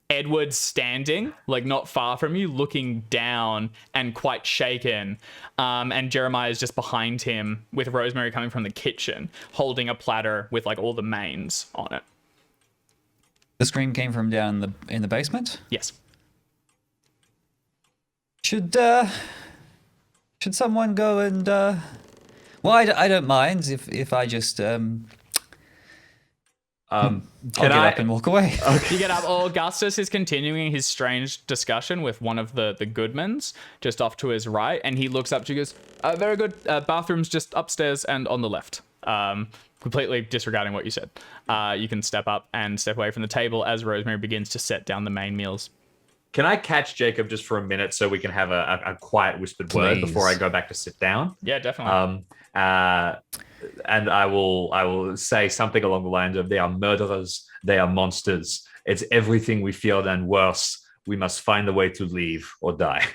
Edward's standing, like not far from you, looking down and quite shaken. And Jeremiah is just behind him with Rosemary coming from the kitchen, holding a platter with like all the mains on it. The scream came from down in the basement. Yes. Should someone go and? Well, I don't mind if I just I'll get up and walk away. You get up. Augustus is continuing his strange discussion with one of the Goodmans just off to his right, and he looks up to you and goes, very good. Bathroom's just upstairs and on the left. Completely disregarding what you said. You can step up and step away from the table as Rosemary begins to set down the main meals. Can I catch Jacob just for a minute so we can have a quiet whispered word before I go back to sit down? Yeah, definitely. And I will say something along the lines of, they are murderers, they are monsters. It's everything we feared and worse. We must find a way to leave or die.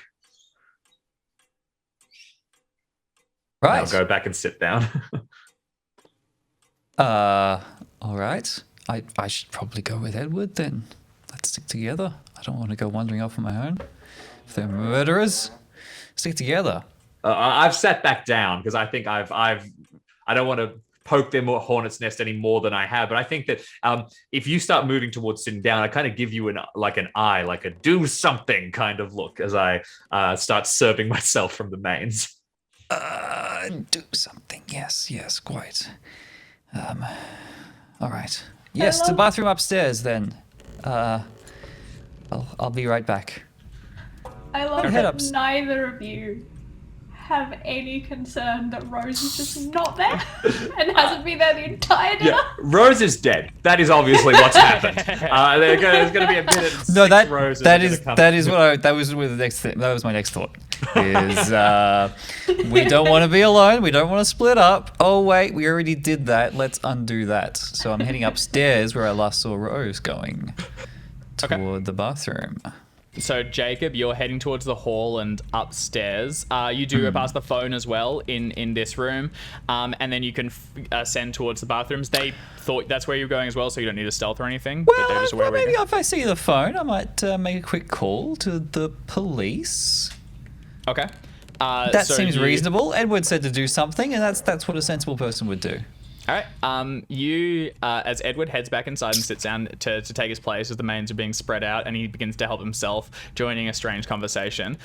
Right. I'll go back and sit down. All right. I should probably go with Edward then. Let's stick together. I don't want to go wandering off on my own. If they're murderers, stick together. I've sat back down because I think I don't want to poke their hornet's nest any more than I have. But I think that if you start moving towards sitting down, I kind of give you an eye, like a do something kind of look as I start serving myself from the mains. Do something. Yes, quite. All right. Yes, to the bathroom upstairs then. I'll be right back. I love Head that ups. neither of you have any concern that Rose is just not there and hasn't been there the entire dinner. Yeah, Rose is dead. That is obviously what's happened. There's going to be a minute. And No, six Roses that was my next thought. Is we don't want to be alone. We don't want to split up. Oh wait, we already did that. Let's undo that. So I'm heading upstairs where I last saw Rose going toward the bathroom. So Jacob, you're heading towards the hall and upstairs. You do go past the phone as well in this room, and then you can ascend towards the bathrooms. They thought that's where you're going as well, so you don't need a stealth or anything. But they're just aware Maybe if I see the phone, I might make a quick call to the police. Okay. That seems reasonable. Edward said to do something, and that's what a sensible person would do. All right. You, as Edward heads back inside and sits down to take his place as the mains are being spread out, and he begins to help himself, joining a strange conversation.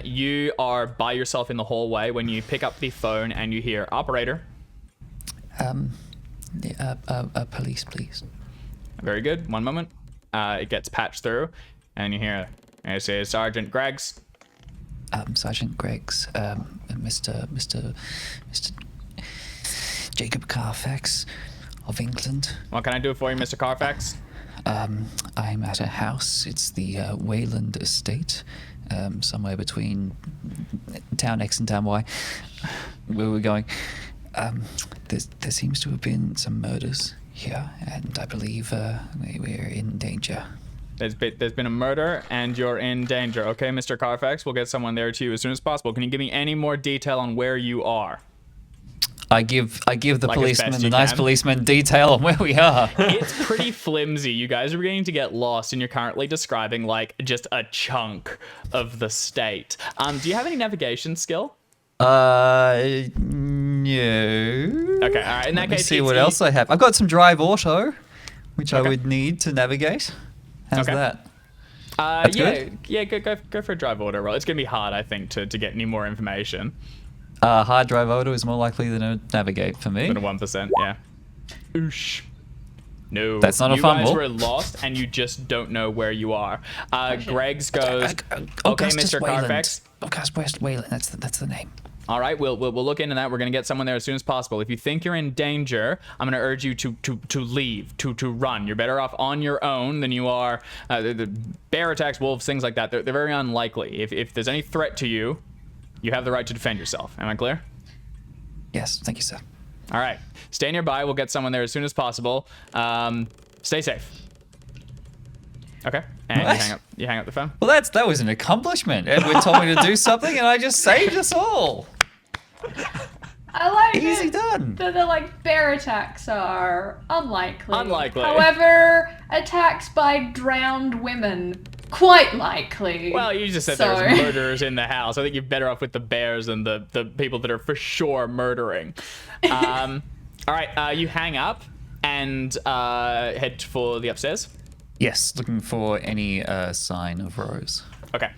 You are by yourself in the hallway when you pick up the phone and you hear, "Operator." Police, please. Very good. One moment. It gets patched through, and you hear, "I say, Sergeant Greggs." Sergeant Greggs, Mr. Jacob Carfax of England. What can I do for you, Mr. Carfax? I'm at a house. It's the Weyland estate, somewhere between town X and town Y, where we're going. There seems to have been some murders here, and I believe we're in danger. There's been a murder, and you're in danger. Okay, Mr. Carfax, we'll get someone there to you as soon as possible. Can you give me any more detail on where you are? I give the policeman, the nice policeman, detail on where we are. It's pretty flimsy. You guys are beginning to get lost, and you're currently describing like just a chunk of the state. Do you have any navigation skill? No. Okay, all right. In that Let me case, see what else I have. I've got some drive auto, which I would need to navigate. How's that? Good? Yeah. Go for a drive auto roll. It's gonna be hard, I think, to get any more information. Hard drive auto is more likely than a navigate for me. Than a 1%, yeah. Oosh. No. That's not a fumble. You guys were lost, and you just don't know where you are. Greggs goes, okay, Mr. Carfax. West Weyland, that's the name. All right, we'll look into that. We're gonna get someone there as soon as possible. If you think you're in danger, I'm gonna urge you to leave, to run. You're better off on your own than you are. The bear attacks, wolves, things like that. They're very unlikely. If there's any threat to you, you have the right to defend yourself. Am I clear? Yes, thank you, sir. All right, stay nearby. We'll get someone there as soon as possible. Stay safe. Okay, and you hang up the phone. Well, that was an accomplishment. Edward told me to do something, and I just saved us all. I like Easy it. done. The like bear attacks are unlikely. Unlikely. However, attacks by drowned women, quite likely. Well, you just said there was murderers in the house. I think you're better off with the bears than the people that are for sure murdering. All right, you hang up and head for the upstairs. Yes, looking for any sign of Rose. Okay.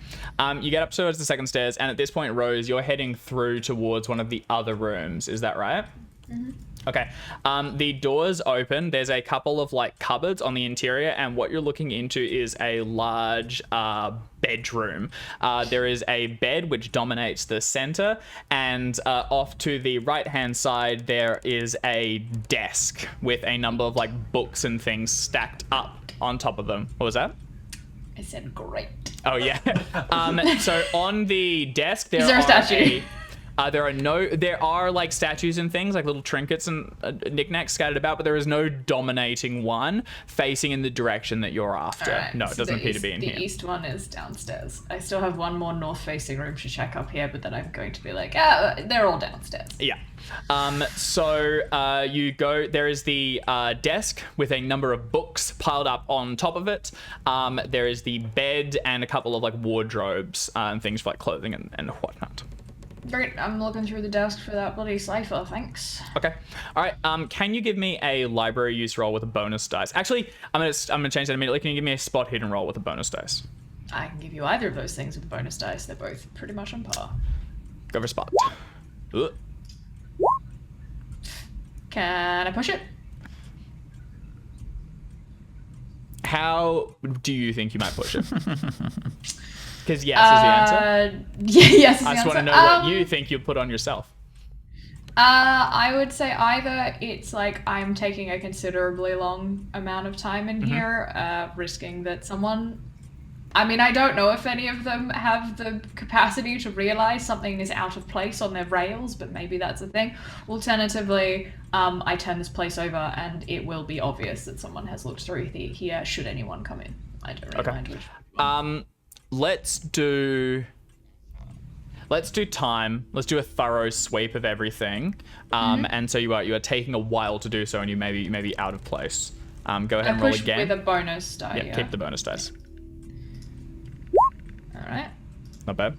You get up towards the second stairs, and at this point, Rose, you're heading through towards one of the other rooms. Is that right? Mm-hmm. Okay. The doors open. There's a couple of like cupboards on the interior, and what you're looking into is a large bedroom. There is a bed which dominates the center, and off to the right-hand side there is a desk with a number of like books and things stacked up on top of them. What was that? I said great. Oh yeah. So on the desk is there a statue? There are like statues and things, like little trinkets and knickknacks scattered about, but there is no dominating one facing in the direction that you're after. Right, no, it doesn't appear to be in here. The east one is downstairs. I still have one more north-facing room to check up here, but then I'm going to be like, they're all downstairs. Yeah. So you go, there is the desk with a number of books piled up on top of it. There is the bed and a couple of like wardrobes and things for like clothing and whatnot. Great, I'm looking through the desk for that bloody cipher, thanks. Okay. All right, can you give me a library use roll with a bonus dice? Actually, I'm gonna change that immediately. Can you give me a spot hidden roll with a bonus dice? I can give you either of those things with a bonus dice. They're both pretty much on par. Go for spot. Ugh. Can I push it? How do you think you might push it? Because yes is the answer. Yes is the answer. I just want to know what you think you'll put on yourself. I would say either it's like I'm taking a considerably long amount of time in here, risking that someone... I mean, I don't know if any of them have the capacity to realize something is out of place on their rails, but maybe that's a thing. Alternatively, I turn this place over and it will be obvious that someone has looked through here should anyone come in. I don't really mind which one. let's do time. Let's do a thorough sweep of everything. And so you are taking a while to do so, and you may be out of place. Go ahead and roll again. With a bonus die. Yeah, keep the bonus dice. All right. Not bad.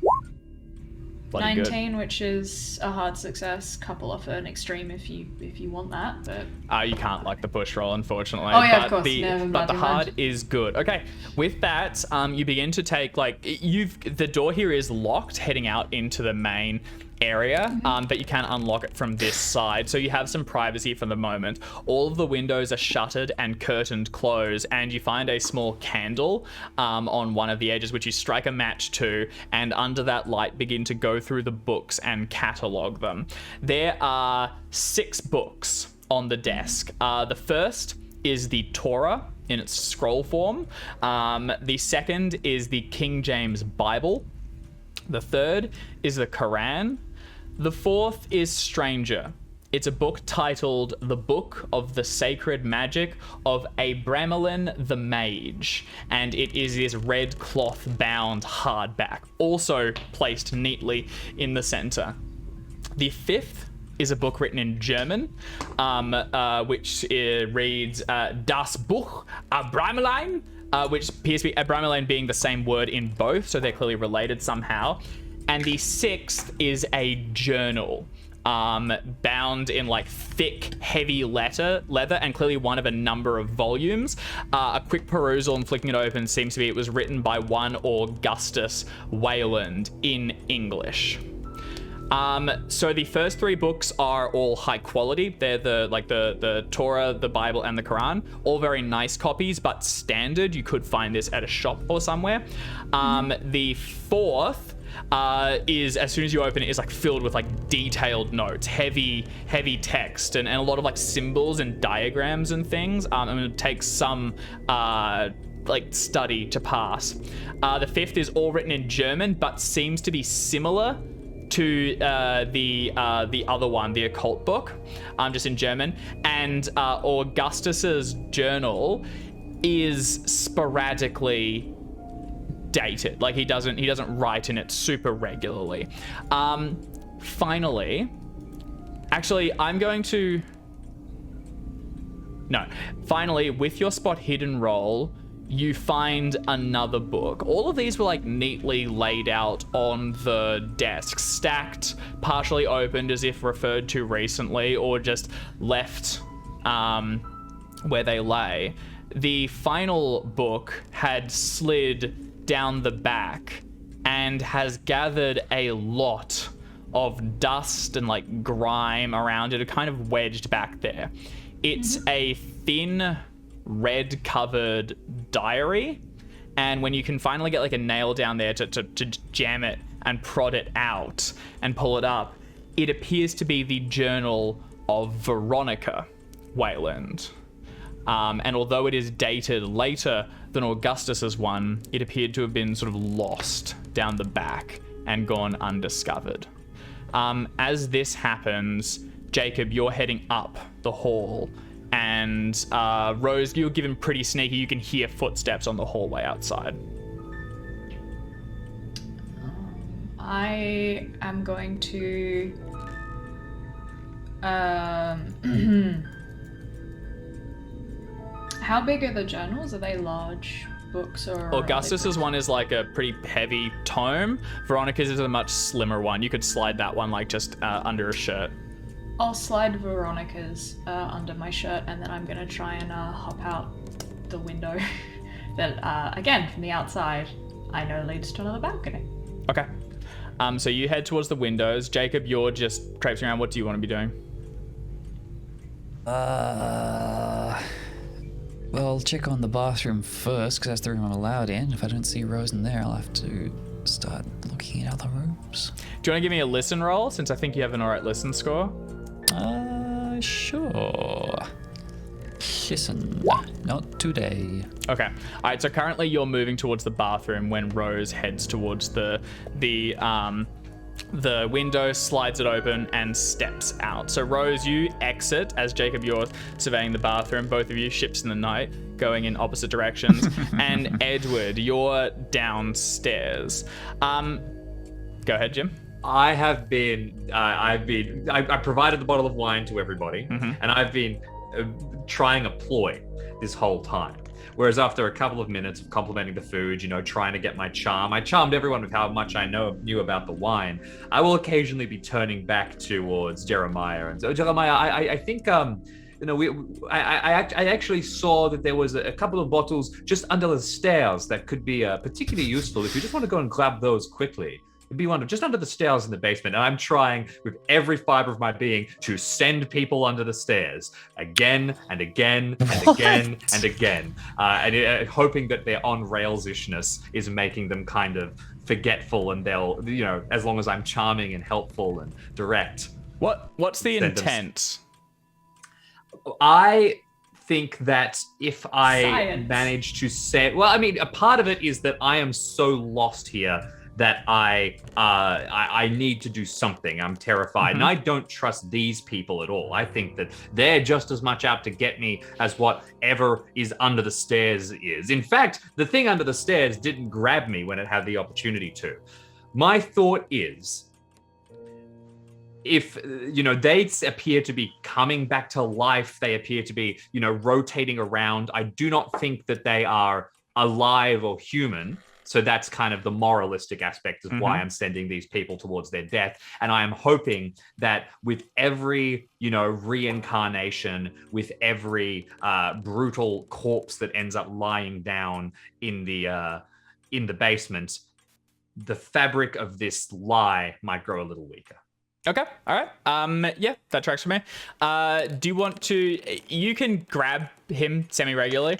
Bloody 19, which is a hard success. Couple off an extreme if you want that, but you can't like the push roll, unfortunately. Oh yeah, but of course. But the hard is good. Okay, with that, you begin to take the door here is locked, heading out into the main area, but you can unlock it from this side, so you have some privacy for the moment. All of the windows are shuttered and curtained closed, and you find a small candle on one of the edges, which you strike a match to, and under that light begin to go through the books and catalog them. There are 6 books on the desk. The first is the Torah in its scroll form. The second is the King James Bible. The third is the Quran. The fourth is Stranger. It's a book titled The Book of the Sacred Magic of Abramelin the Mage, and it is this red cloth bound hardback, also placed neatly in the center. The fifth is a book written in German, which reads Das Buch Abramelin, which appears to be Abramelin being the same word in both, so they're clearly related somehow. And the sixth is a journal, bound in thick, heavy leather, and clearly one of a number of volumes. A quick perusal and flicking it open seems to be it was written by one Augustus Weyland in English. So the first 3 books are all high quality. They're the Torah, the Bible, and the Quran. All very nice copies, but standard. You could find this at a shop or somewhere. The fourth is, as soon as you open it, is filled with detailed notes, heavy text, and a lot of symbols and diagrams and things. And it takes some study to pass. The fifth is all written in German, but seems to be similar to the other one, the occult book, just in German. And Augustus's journal is sporadically dated. He doesn't write in it super regularly. Finally, with your spot hidden roll, you find another book. All of these were neatly laid out on the desk, stacked, partially opened as if referred to recently, or just left where they lay. The final book had slid down the back and has gathered a lot of dust and grime around it, kind of wedged back there. It's a thin, red covered diary, and when you can finally get a nail down there to jam it and prod it out and pull it up, it appears to be the journal of Veronica Weyland. And although it is dated later than Augustus's one, it appeared to have been sort of lost down the back and gone undiscovered. As this happens, Jacob, you're heading up the hall, and Rose, you're given pretty sneaky. You can hear footsteps on the hallway outside. I am going to how big are the journals? Are they large books or? Augustus's one is a pretty heavy tome. Veronica's is a much slimmer one. You could slide that one just under a shirt. I'll slide Veronica's under my shirt, and then I'm gonna try and hop out the window that, again, from the outside, I know leads to another balcony. Okay. So you head towards the windows. Jacob, you're just traipsing around. What do you want to be doing? Well, check on the bathroom first, because that's the room I'm allowed in. If I don't see Rose in there, I'll have to start looking at other rooms. Do you want to give me a listen roll, since I think you have an alright listen score? Sure. Listen, not today. Okay. Alright, so currently you're moving towards the bathroom when Rose heads towards the window, slides it open, and steps out. So Rose, you exit as Jacob, you're surveying the bathroom. Both of you, ships in the night, going in opposite directions. And Edward, you're downstairs. Go ahead, Jim. I provided the bottle of wine to everybody, and I've been trying a ploy this whole time. Whereas after a couple of minutes of complimenting the food, trying to get my charm, I charmed everyone with how much I knew about the wine. I will occasionally be turning back towards Jeremiah. And so, Jeremiah, I think, I actually saw that there was a couple of bottles just under the stairs that could be particularly useful if you just want to go and grab those quickly. It'd be one just under the stairs in the basement, and I'm trying with every fiber of my being to send people under the stairs again and again and again and again, and hoping that their on-rails-ishness is making them kind of forgetful, and they'll, as long as I'm charming and helpful and direct. What's the intent? I think that if I manage to say, well, I mean, a part of it is that I am so lost here that I need to do something. I'm terrified, and I don't trust these people at all. I think that they're just as much out to get me as whatever is under the stairs is. In fact, the thing under the stairs didn't grab me when it had the opportunity to. My thought is, if they appear to be coming back to life, they appear to be rotating around, I do not think that they are alive or human. So that's kind of the moralistic aspect of why I'm sending these people towards their death. And I am hoping that with every, reincarnation, with every brutal corpse that ends up lying down in the basement, the fabric of this lie might grow a little weaker. Okay, all right. Yeah, that tracks for me. Do you want to... You can grab him semi-regularly.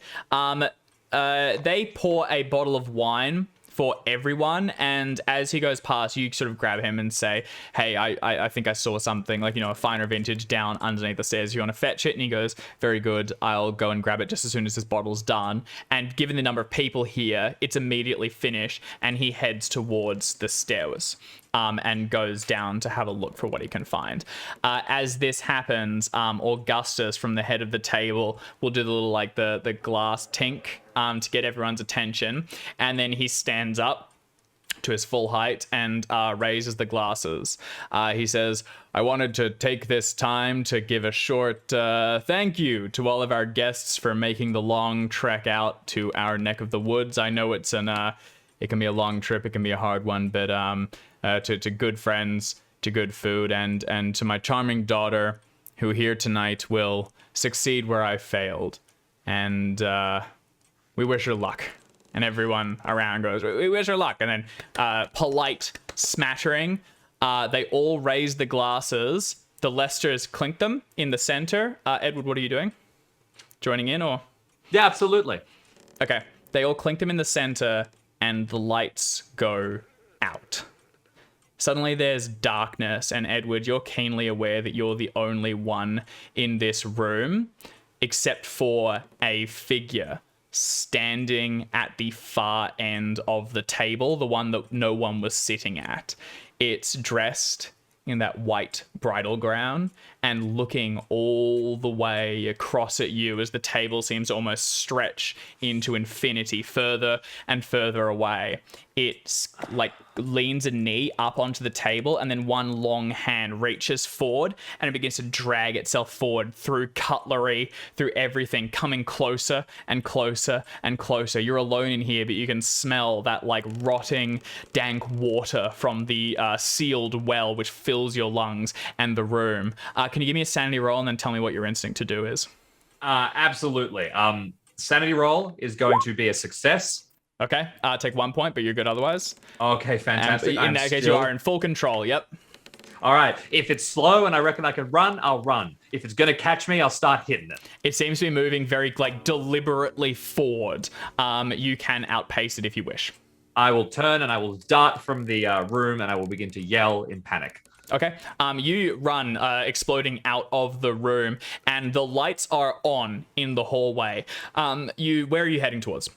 They pour a bottle of wine for everyone, and as he goes past, you sort of grab him and say, hey, I think I saw something, like, a finer vintage down underneath the stairs. You want to fetch it? And he goes, very good, I'll go and grab it just as soon as this bottle's done. And given the number of people here, it's immediately finished, and he heads towards the stairs. And goes down to have a look for what he can find. As this happens, Augustus from the head of the table will do the little, like, the glass tink to get everyone's attention. And then he stands up to his full height and raises the glasses. He says, I wanted to take this time to give a short thank you to all of our guests for making the long trek out to our neck of the woods. I know it can be a long trip, it can be a hard one, but to good friends, to good food, and to my charming daughter, who here tonight will succeed where I failed. And we wish her luck. And everyone around goes, we wish her luck. And then polite smattering. They all raise the glasses. The Lesters clink them in the center. Edward, what are you doing? Joining in, or? Yeah, absolutely. Okay. They all clink them in the center, and the lights go out. Suddenly there's darkness, and Edward, you're keenly aware that you're the only one in this room, except for a figure standing at the far end of the table, the one that no one was sitting at. It's dressed in that white bridal gown and looking all the way across at you as the table seems to almost stretch into infinity, further and further away. It's like leans a knee up onto the table, and then one long hand reaches forward and it begins to drag itself forward through cutlery, through everything, coming closer and closer and closer. You're alone in here, but you can smell that like rotting, dank water from the sealed well which fills your lungs and the room. Can you give me a sanity roll and then tell me what your instinct to do is? Absolutely. Sanity roll is going to be a success. Okay, take 1 point, but you're good otherwise. Okay, fantastic. In that case, you are in full control, yep. All right, if it's slow and I reckon I can run, I'll run. If it's going to catch me, I'll start hitting it. It seems to be moving very, deliberately forward. You can outpace it if you wish. I will turn and I will dart from the room and I will begin to yell in panic. Okay, you run, exploding out of the room, and the lights are on in the hallway. Where are you heading towards?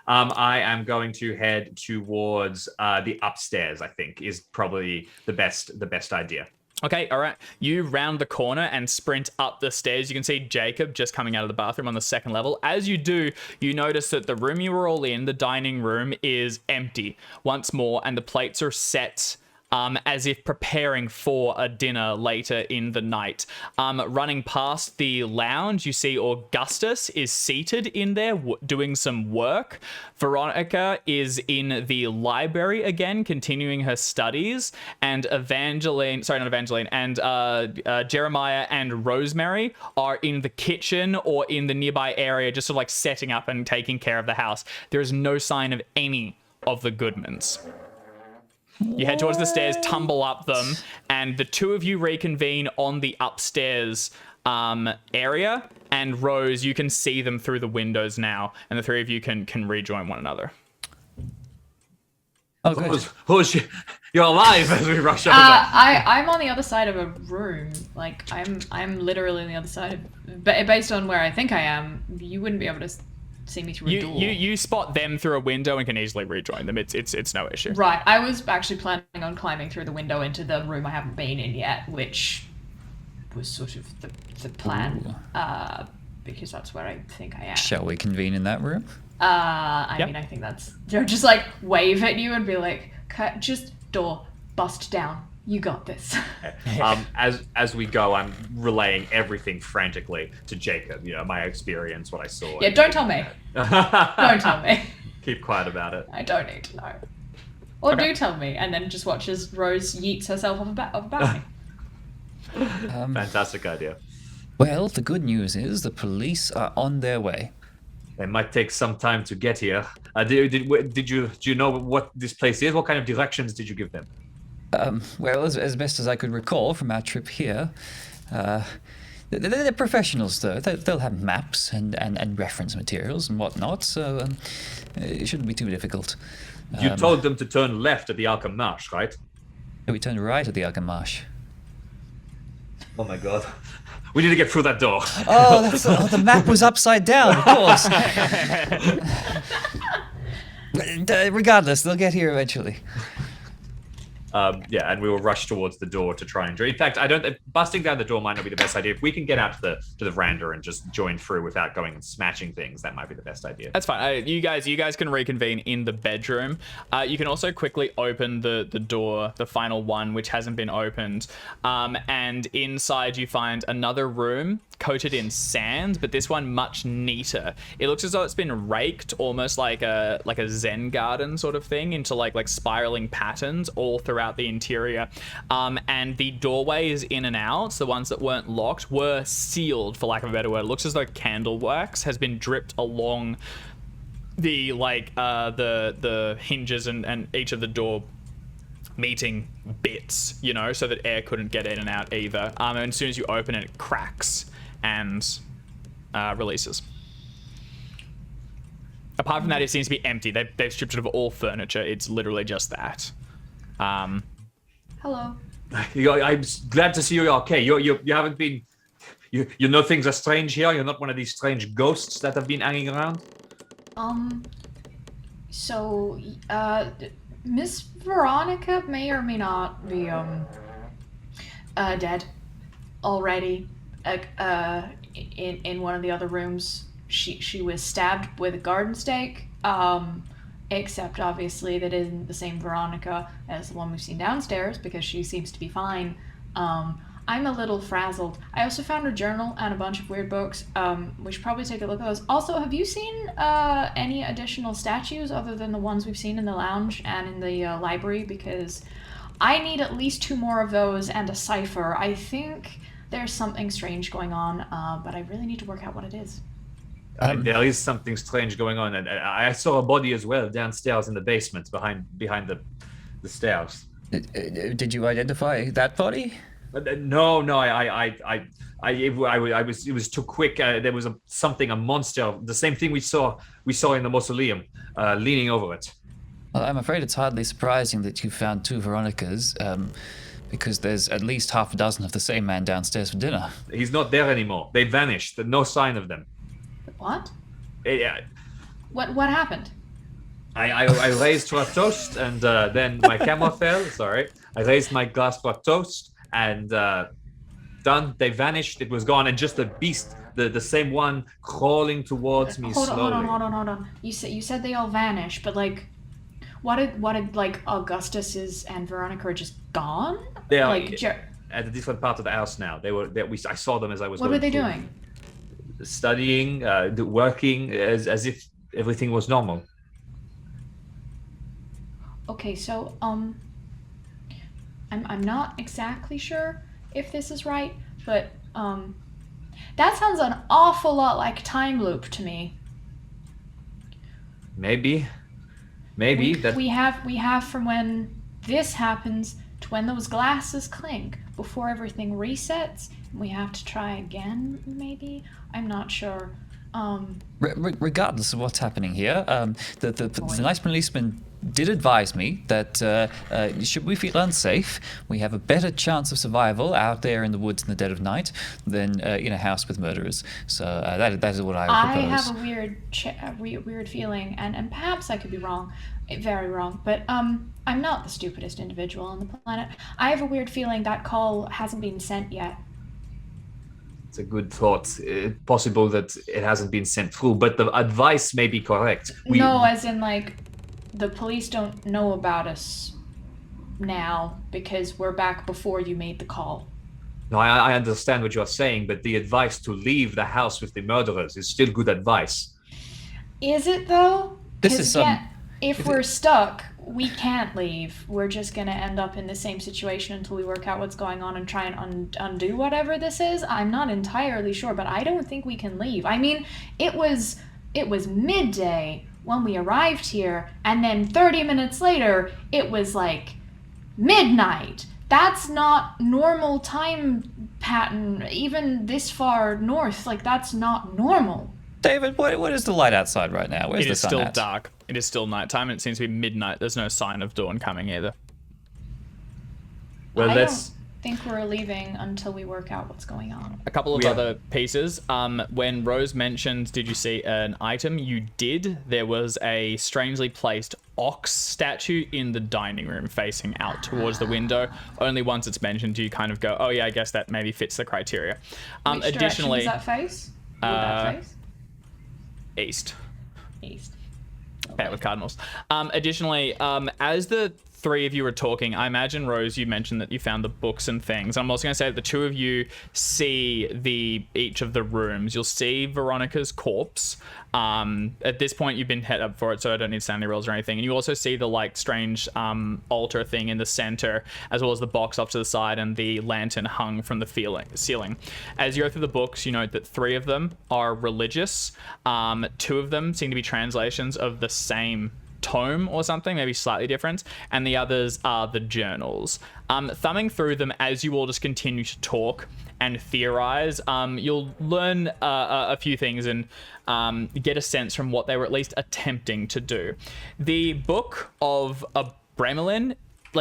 I am going to head towards the upstairs, I think, is probably the best idea. Okay, all right. You round the corner and sprint up the stairs. You can see Jacob just coming out of the bathroom on the second level. As you do, you notice that the room you were all in, the dining room, is empty once more, and the plates are set as if preparing for a dinner later in the night. Running past the lounge, you see Augustus is seated in there doing some work. Veronica is in the library again, continuing her studies. And Jeremiah and Rosemary are in the kitchen or in the nearby area, just sort of like setting up and taking care of the house. There is no sign of any of the Goodmans. You head towards the stairs, tumble up them, and the two of you reconvene on the upstairs area. And Rose, you can see them through the windows now, and the three of you can rejoin one another. Oh, good. You're alive as we rush over. I'm on the other side of a room. Like I'm literally on the other side of. But based on where I think I am, you wouldn't be able to see me through a door. You spot them through a window and can easily rejoin them. It's no issue. Right. I was actually planning on climbing through the window into the room I haven't been in yet, which was sort of the plan. Because that's where I think I am. Shall we convene in that room? I mean, I think that's... They'll just, like, wave at you and be like, just door, bust down. You got this. As we go, I'm relaying everything frantically to Jacob. You know, my experience, what I saw. Yeah, don't tell me. Don't tell me. Keep quiet about it. I don't need to know. Or do tell me, and then just watch as Rose yeets herself off a balcony. Fantastic idea. Well, the good news is the police are on their way. They might take some time to get here. Do you know what this place is? What kind of directions did you give them? Well, as best as I could recall from our trip here, they're professionals, though. They'll have maps and reference materials and whatnot, so it shouldn't be too difficult. You told them to turn left at the Arkham Marsh, right? We turned right at the Arkham Marsh. Oh my god. We need to get through that door. Oh, the map was upside down, of course. Regardless, they'll get here eventually. And we will rush towards the door to try and join. In fact, busting down the door might not be the best idea. If we can get out to the veranda and just join through without going and smashing things, that might be the best idea. That's fine. You guys can reconvene in the bedroom. You can also quickly open the door, the final one, which hasn't been opened. And inside you find another room coated in sand, but this one much neater. It looks as though it's been raked, almost like a Zen garden sort of thing, into like spiraling patterns all throughout the interior. And the doorways in and out, the ones that weren't locked, were sealed, for lack of a better word. It looks as though candle wax has been dripped along the the hinges and each of the door meeting bits, you know, so that air couldn't get in and out either. And as soon as you open it, it cracks and releases. Apart from that, it seems to be empty. They've stripped it of all furniture. It's literally just that. Hello. I'm glad to see you okay. You haven't been... You know things are strange here? You're not one of these strange ghosts that have been hanging around? So, Miss Veronica may or may not be, dead already. In one of the other rooms, she was stabbed with a garden stake, except obviously that isn't the same Veronica as the one we've seen downstairs, because she seems to be fine. I'm a little frazzled. I also found her journal and a bunch of weird books. We should probably take a look at those. Also, have you seen any additional statues other than the ones we've seen in the lounge and in the library? Because I need at least 2 more of those and a cipher. I think there's something strange going on, but I really need to work out what it is. There is something strange going on, and I saw a body as well downstairs in the basement behind the stairs. Did you identify that body? No, it was too quick. There was a monster, the same thing we saw in the mausoleum, leaning over it. Well, I'm afraid it's hardly surprising that you found 2 Veronicas, because there's at least half a dozen of the same man downstairs for dinner. He's not there anymore. They vanished. No sign of them. What? Yeah. What happened? I raised for a toast, and then my camera fell. Sorry. I raised my glass for a toast, and done. They vanished. It was gone, and just a beast, the same one crawling towards me slowly. Hold on. You said they all vanished, but like, what did like Augustus's and Veronica are just gone? They are like at a different part of the house now. I saw them as I was. What going were they through. doing? Studying, working as if everything was normal. Okay, so I'm not exactly sure if this is right, but that sounds an awful lot like time loop to me. Maybe we have from when this happens to when those glasses clink before everything resets. We have to try again, maybe. I'm not sure. Regardless of what's happening here, the nice policeman did advise me that should we feel unsafe, we have a better chance of survival out there in the woods in the dead of night than in a house with murderers. So that is what I would propose. I have a weird feeling, and perhaps I could be wrong, very wrong, but I'm not the stupidest individual on the planet. I have a weird feeling that call hasn't been sent yet. It's a good thought. Possible that it hasn't been sent through, but the advice may be correct. No, as in like, the police don't know about us now because we're back before you made the call. No, I understand what you're saying, but the advice to leave the house with the murderers is still good advice. Is it though? This is if we're stuck, we can't leave. We're just gonna end up in the same situation until we work out what's going on and try and undo whatever this is. I'm not entirely sure, but I don't think we can leave. I mean, it was midday when we arrived here, and then 30 minutes later, it was like midnight. That's not normal time pattern, even this far north. Like, that's not normal. David, what is the light outside right now? Where's the sun still at? dark. It is still nighttime, and it seems to be midnight. There's no sign of dawn coming either. Well, I don't think we're leaving until we work out what's going on. A couple of other pieces. When Rose mentioned, did you see an item? You did. There was a strangely placed ox statue in the dining room facing out towards the window. Only once it's mentioned do you kind of go, oh yeah, I guess that maybe fits the criteria. Which additionally, direction does that face? Would that face? East. East. Okay, with cardinals. Additionally, as the three of you were talking, I imagine, Rose, you mentioned that you found the books and things. I'm also going to say that the two of you see each of the rooms. You'll see Veronica's corpse. At this point, you've been head up for it, so I don't need sanity rolls or anything. And you also see the strange altar thing in the center, as well as the box off to the side and the lantern hung from the ceiling. As you go through the books, you note that 3 of them are religious. 2 of them seem to be translations of the same tome or something, maybe slightly different, and the others are the journals. Thumbing through them as you all just continue to talk and theorize, you'll learn a few things and get a sense from what they were at least attempting to do. The book of Bremelin,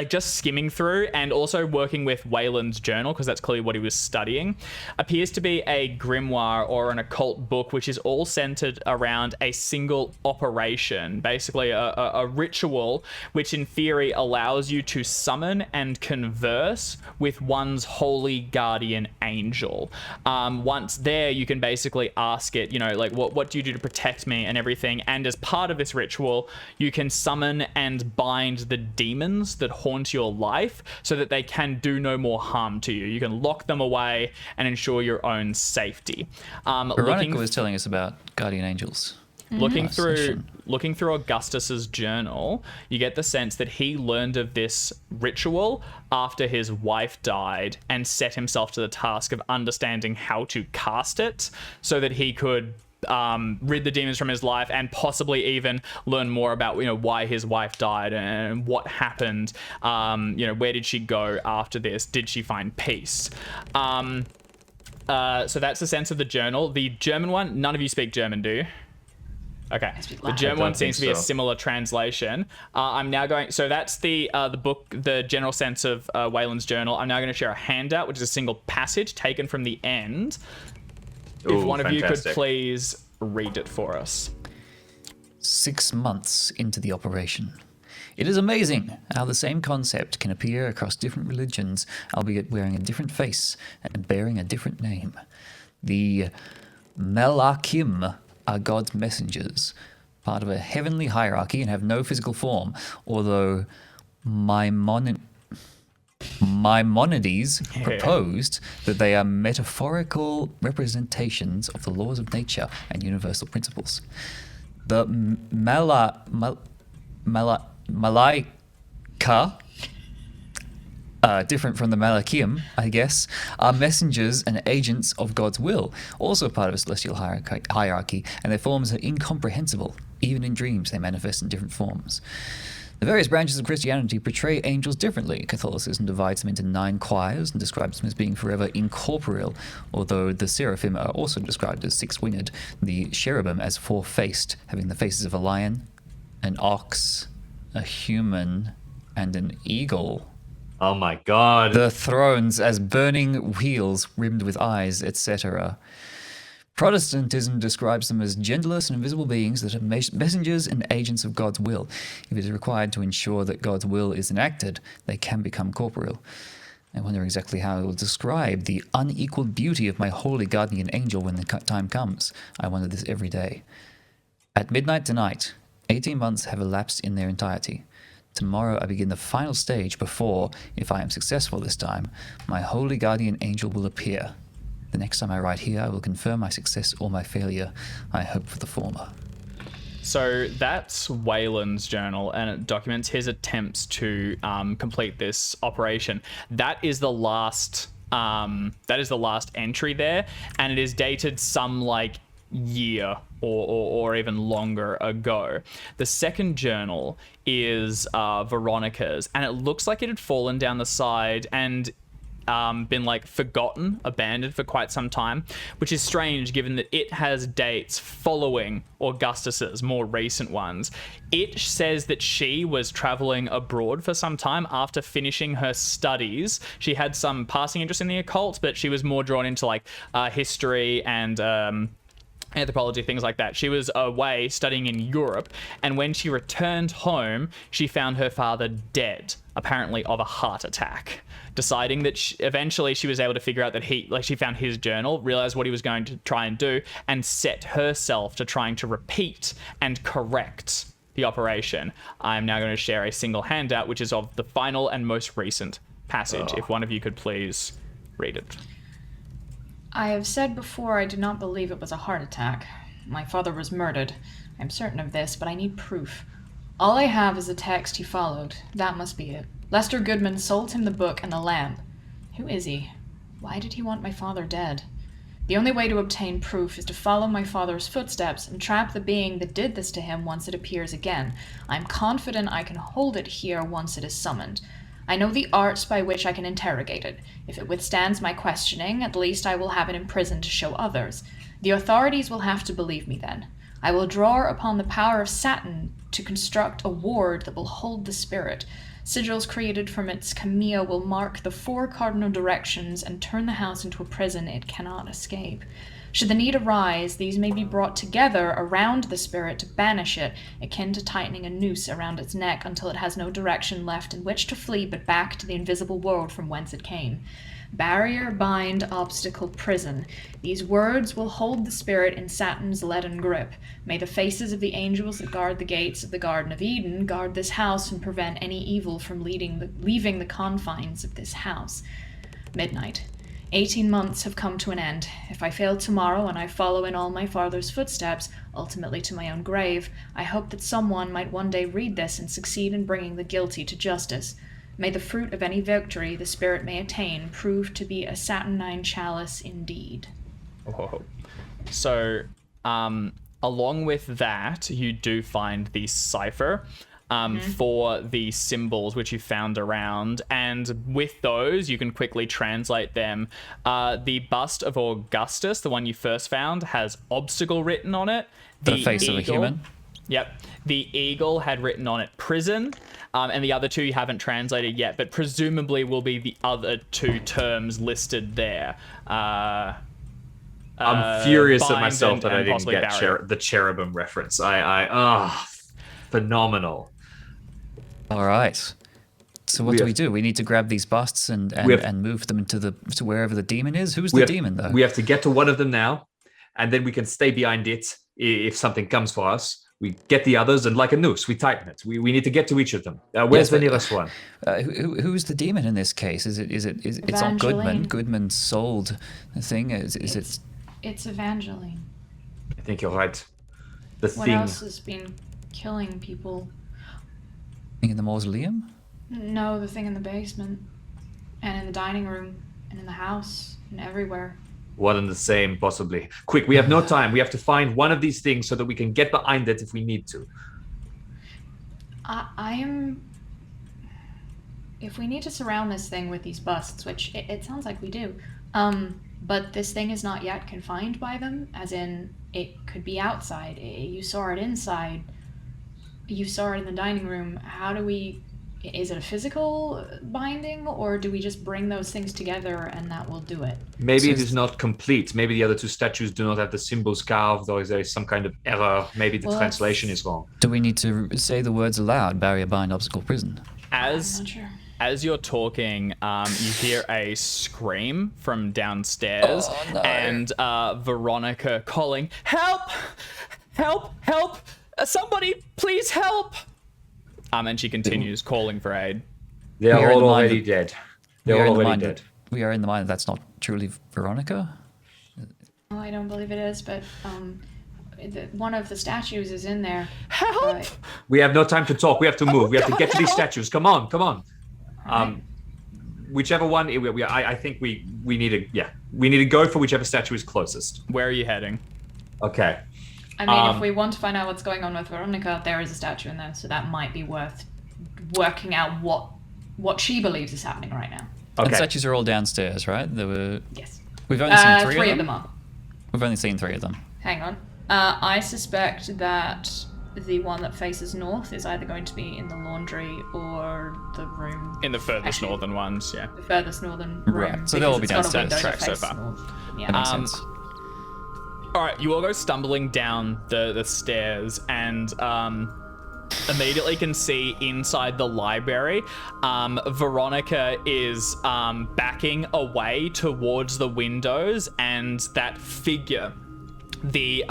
just skimming through and also working with Weyland's journal, because that's clearly what he was studying, appears to be a grimoire or an occult book which is all centered around a single operation, basically a ritual which in theory allows you to summon and converse with one's holy guardian angel. Once there, you can basically ask it, what do you do to protect me and everything, and as part of this ritual, you can summon and bind the demons that haunt your life so that they can do no more harm to you. You can lock them away and ensure your own safety. Veronica was telling us about guardian angels. Looking through Augustus's journal, you get the sense that he learned of this ritual after his wife died and set himself to the task of understanding how to cast it so that he could rid the demons from his life and possibly even learn more about why his wife died and what happened. Where did she go after this? Did she find peace? So that's the sense of the journal. The German one, none of you speak German, do you? Okay. The German one seems to be a similar translation. I'm now going. So that's the book, the general sense of Weyland's journal. I'm now going to share a handout, which is a single passage taken from the end. If one of you could please read it for us. 6 months into the operation, It is amazing how the same concept can appear across different religions, albeit wearing a different face and bearing a different name. The Melachim are God's messengers, part of a heavenly hierarchy and have no physical form, although Maimonides proposed that they are metaphorical representations of the laws of nature and universal principles. The Malaika, different from the Malachim, I guess, are messengers and agents of God's will, also part of a celestial hierarchy, and their forms are incomprehensible. Even in dreams, they manifest in different forms. The various branches of Christianity portray angels differently. Catholicism divides them into 9 choirs and describes them as being forever incorporeal, although the seraphim are also described as 6-winged, the cherubim as 4-faced, having the faces of a lion, an ox, a human, and an eagle. Oh my god. The thrones as burning wheels rimmed with eyes, etc. Protestantism describes them as genderless and invisible beings that are messengers and agents of God's will. If it is required to ensure that God's will is enacted, they can become corporeal. I wonder exactly how I will describe the unequaled beauty of my holy guardian angel when the time comes. I wonder this every day. At midnight tonight, 18 months have elapsed in their entirety. Tomorrow I begin the final stage before, if I am successful this time, my holy guardian angel will appear. The next time I write here, I will confirm my success or my failure. I hope for the former. So that's Weyland's journal, and it documents his attempts to complete this operation. That is the last. That is the last entry there, and it is dated some year or even longer ago. The second journal is Veronica's, and it looks like it had fallen down the side and been forgotten, abandoned for quite some time, which is strange given that it has dates following Augustus's more recent ones. It says that she was traveling abroad for some time after finishing her studies. She had some passing interest in the occult, but she was more drawn into history and anthropology, things like that. She was away studying in Europe, and when she returned home, she found her father dead, apparently of a heart attack. Deciding that eventually she was able to figure out that she found his journal, realized what he was going to try and do, and set herself to trying to repeat and correct the operation. I'm now going to share a single handout, which is of the final and most recent passage. If one of you could please read it. I have said before I do not believe it was a heart attack. My father was murdered. I'm certain of this, but I need proof. All I have is the text he followed. That must be it. Lester Goodman sold him the book and the lamp. Who is he? Why did he want my father dead? The only way to obtain proof is to follow my father's footsteps and trap the being that did this to him once it appears again. I'm confident I can hold it here once it is summoned. I know the arts by which I can interrogate it. If it withstands my questioning, at least I will have it in prison to show others. The authorities will have to believe me then. I will draw upon the power of Saturn to construct a ward that will hold the spirit. Sigils created from its cameo will mark the 4 cardinal directions and turn the house into a prison it cannot escape. Should the need arise, these may be brought together around the spirit to banish it, akin to tightening a noose around its neck until it has no direction left in which to flee but back to the invisible world from whence it came. Barrier, bind, obstacle, prison. These words will hold the spirit in Saturn's leaden grip. May the faces of the angels that guard the gates of the Garden of Eden guard this house and prevent any evil from leaving the confines of this house. Midnight. 18 months have come to an end. If I fail tomorrow and I follow in all my father's footsteps, ultimately to my own grave, I hope that someone might one day read this and succeed in bringing the guilty to justice. May the fruit of any victory the spirit may attain prove to be a Saturnine chalice indeed. Oh. So, along with that, you do find the cipher for the symbols which you found around, and with those, you can quickly translate them. The bust of Augustus, the one you first found, has obstacle written on it. The face of a human. Yep. The eagle had written on it prison, and the other 2 you haven't translated yet, but presumably will be the other 2 terms listed there. I'm furious at myself that I didn't get barrier. the cherubim reference. Phenomenal. All right. So what do? We need to grab these busts and move them to wherever the demon is. Who's the demon, though? We have to get to one of them now, and then we can stay behind it if something comes for us. We get the others, and like a noose, we tighten it. We need to get to each of them. Where's the nearest one? Who's the demon in this case? It's not Goodman. Goodman sold the thing. Is it? It's Evangeline. I think you're right. What else has been killing people? In the mausoleum? No, the thing in the basement, and in the dining room, and in the house, and everywhere. One and the same, possibly. Quick, we have no time. We have to find one of these things so that we can get behind it if we need to. If we need to surround this thing with these busts, which it sounds like we do, but this thing is not yet confined by them, as in it could be outside. You saw it inside. You saw it in the dining room. How do we... Is it a physical binding, or do we just bring those things together and that will do it? Maybe it is not complete. Maybe the other two statues do not have the symbols carved, or there is some kind of error. Maybe the translation is wrong. Do we need to say the words aloud? Barrier, bind, obstacle, prison. I'm not sure. As you're talking, you hear a scream from downstairs, and Veronica calling, "Help! Help! Help! Somebody, please help!" And she continues calling for aid. They are all already dead. They're already dead. We are in the mind that that's not truly Veronica? Well, I don't believe it is, but one of the statues is in there. Help! We have no time to talk. We have to move. We have to get to these statues. Come on, come on. Right. Whichever one, I think we need to go for whichever statue is closest. Where are you heading? Okay. I mean, if we want to find out what's going on with Veronica, there is a statue in there, so that might be worth working out what she believes is happening right now. Okay. And the statues are all downstairs, right? Yes. We've only seen three of them are. We've only seen 3 of them. Hang on. I suspect that the one that faces north is either going to be in the laundry or the room. In the furthest northern ones, yeah. The furthest northern room. Right. So they'll all be downstairs. Track so far. Yeah. That makes sense. All right, you all go stumbling down the stairs and immediately can see inside the library, Veronica is backing away towards the windows, and that figure, the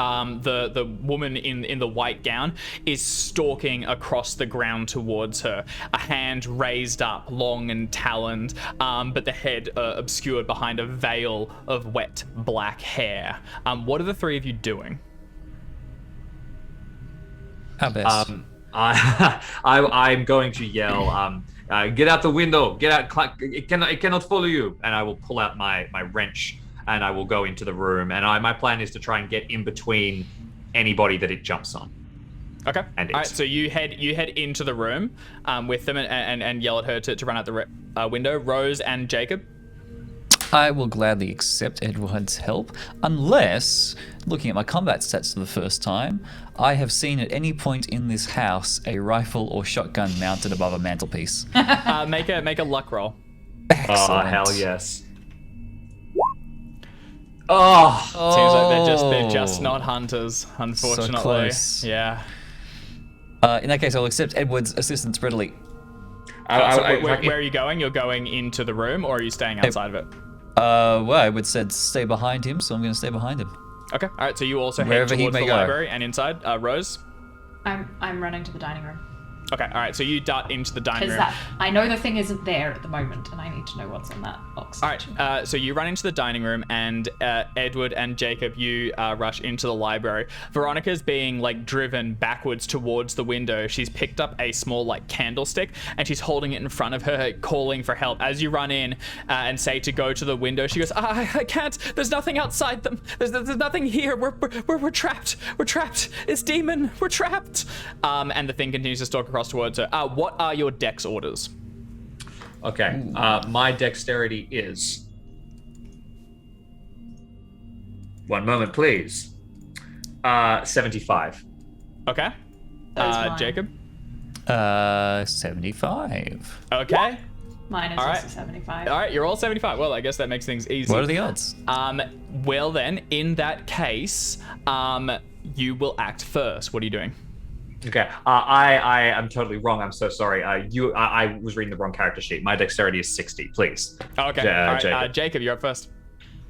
woman in the white gown, is stalking across the ground towards her, a hand raised up, long and taloned, but the head obscured behind a veil of wet black hair. What are the 3 of you doing? Our best. I'm going to yell, get out the window, get out, it cannot follow you, and I will pull out my wrench, and I will go into the room, and my plan is to try and get in between anybody that it jumps on. Okay. And all right, so you head into the room with them and yell at her to run out the window. Rose and Jacob? I will gladly accept Edward's help, unless, looking at my combat stats for the first time, I have seen at any point in this house a rifle or shotgun mounted above a mantelpiece. Make a luck roll. Excellent. Oh, hell yes. Oh, seems like they're just not hunters, unfortunately. So close. Yeah. In that case, I'll accept Edward's assistance readily. Where are you going? You're going into the room, or are you staying outside of it? Well, Edward said stay behind him, so I'm going to stay behind him. Okay. All right. So you also Wherever head he towards may the go. library and inside. Rose. I'm running to the dining room. Okay. All right. So you dart into the dining room. Because I know the thing isn't there at the moment, and I need to know what's in that box. All right. So you run into the dining room, and Edward and Jacob, you rush into the library. Veronica's being driven backwards towards the window. She's picked up a small candlestick, and she's holding it in front of her, calling for help. As you run in and say to go to the window, she goes, "I can't. There's nothing outside them. There's nothing here. We're trapped. We're trapped. It's demon. We're trapped." And the thing continues to stalk across towards her. What are your dex orders? Okay. My dexterity is... One moment, please. 75. Okay. Jacob? 75. Okay. Mine is also 75. All right, you're all 75. Well, I guess that makes things easy. What are the odds? Well then, in that case, you will act first. What are you doing? Okay. I am totally wrong. I'm so sorry. I was reading the wrong character sheet. My dexterity is 60. Please. Okay. All right, Jacob. Jacob, you're up first.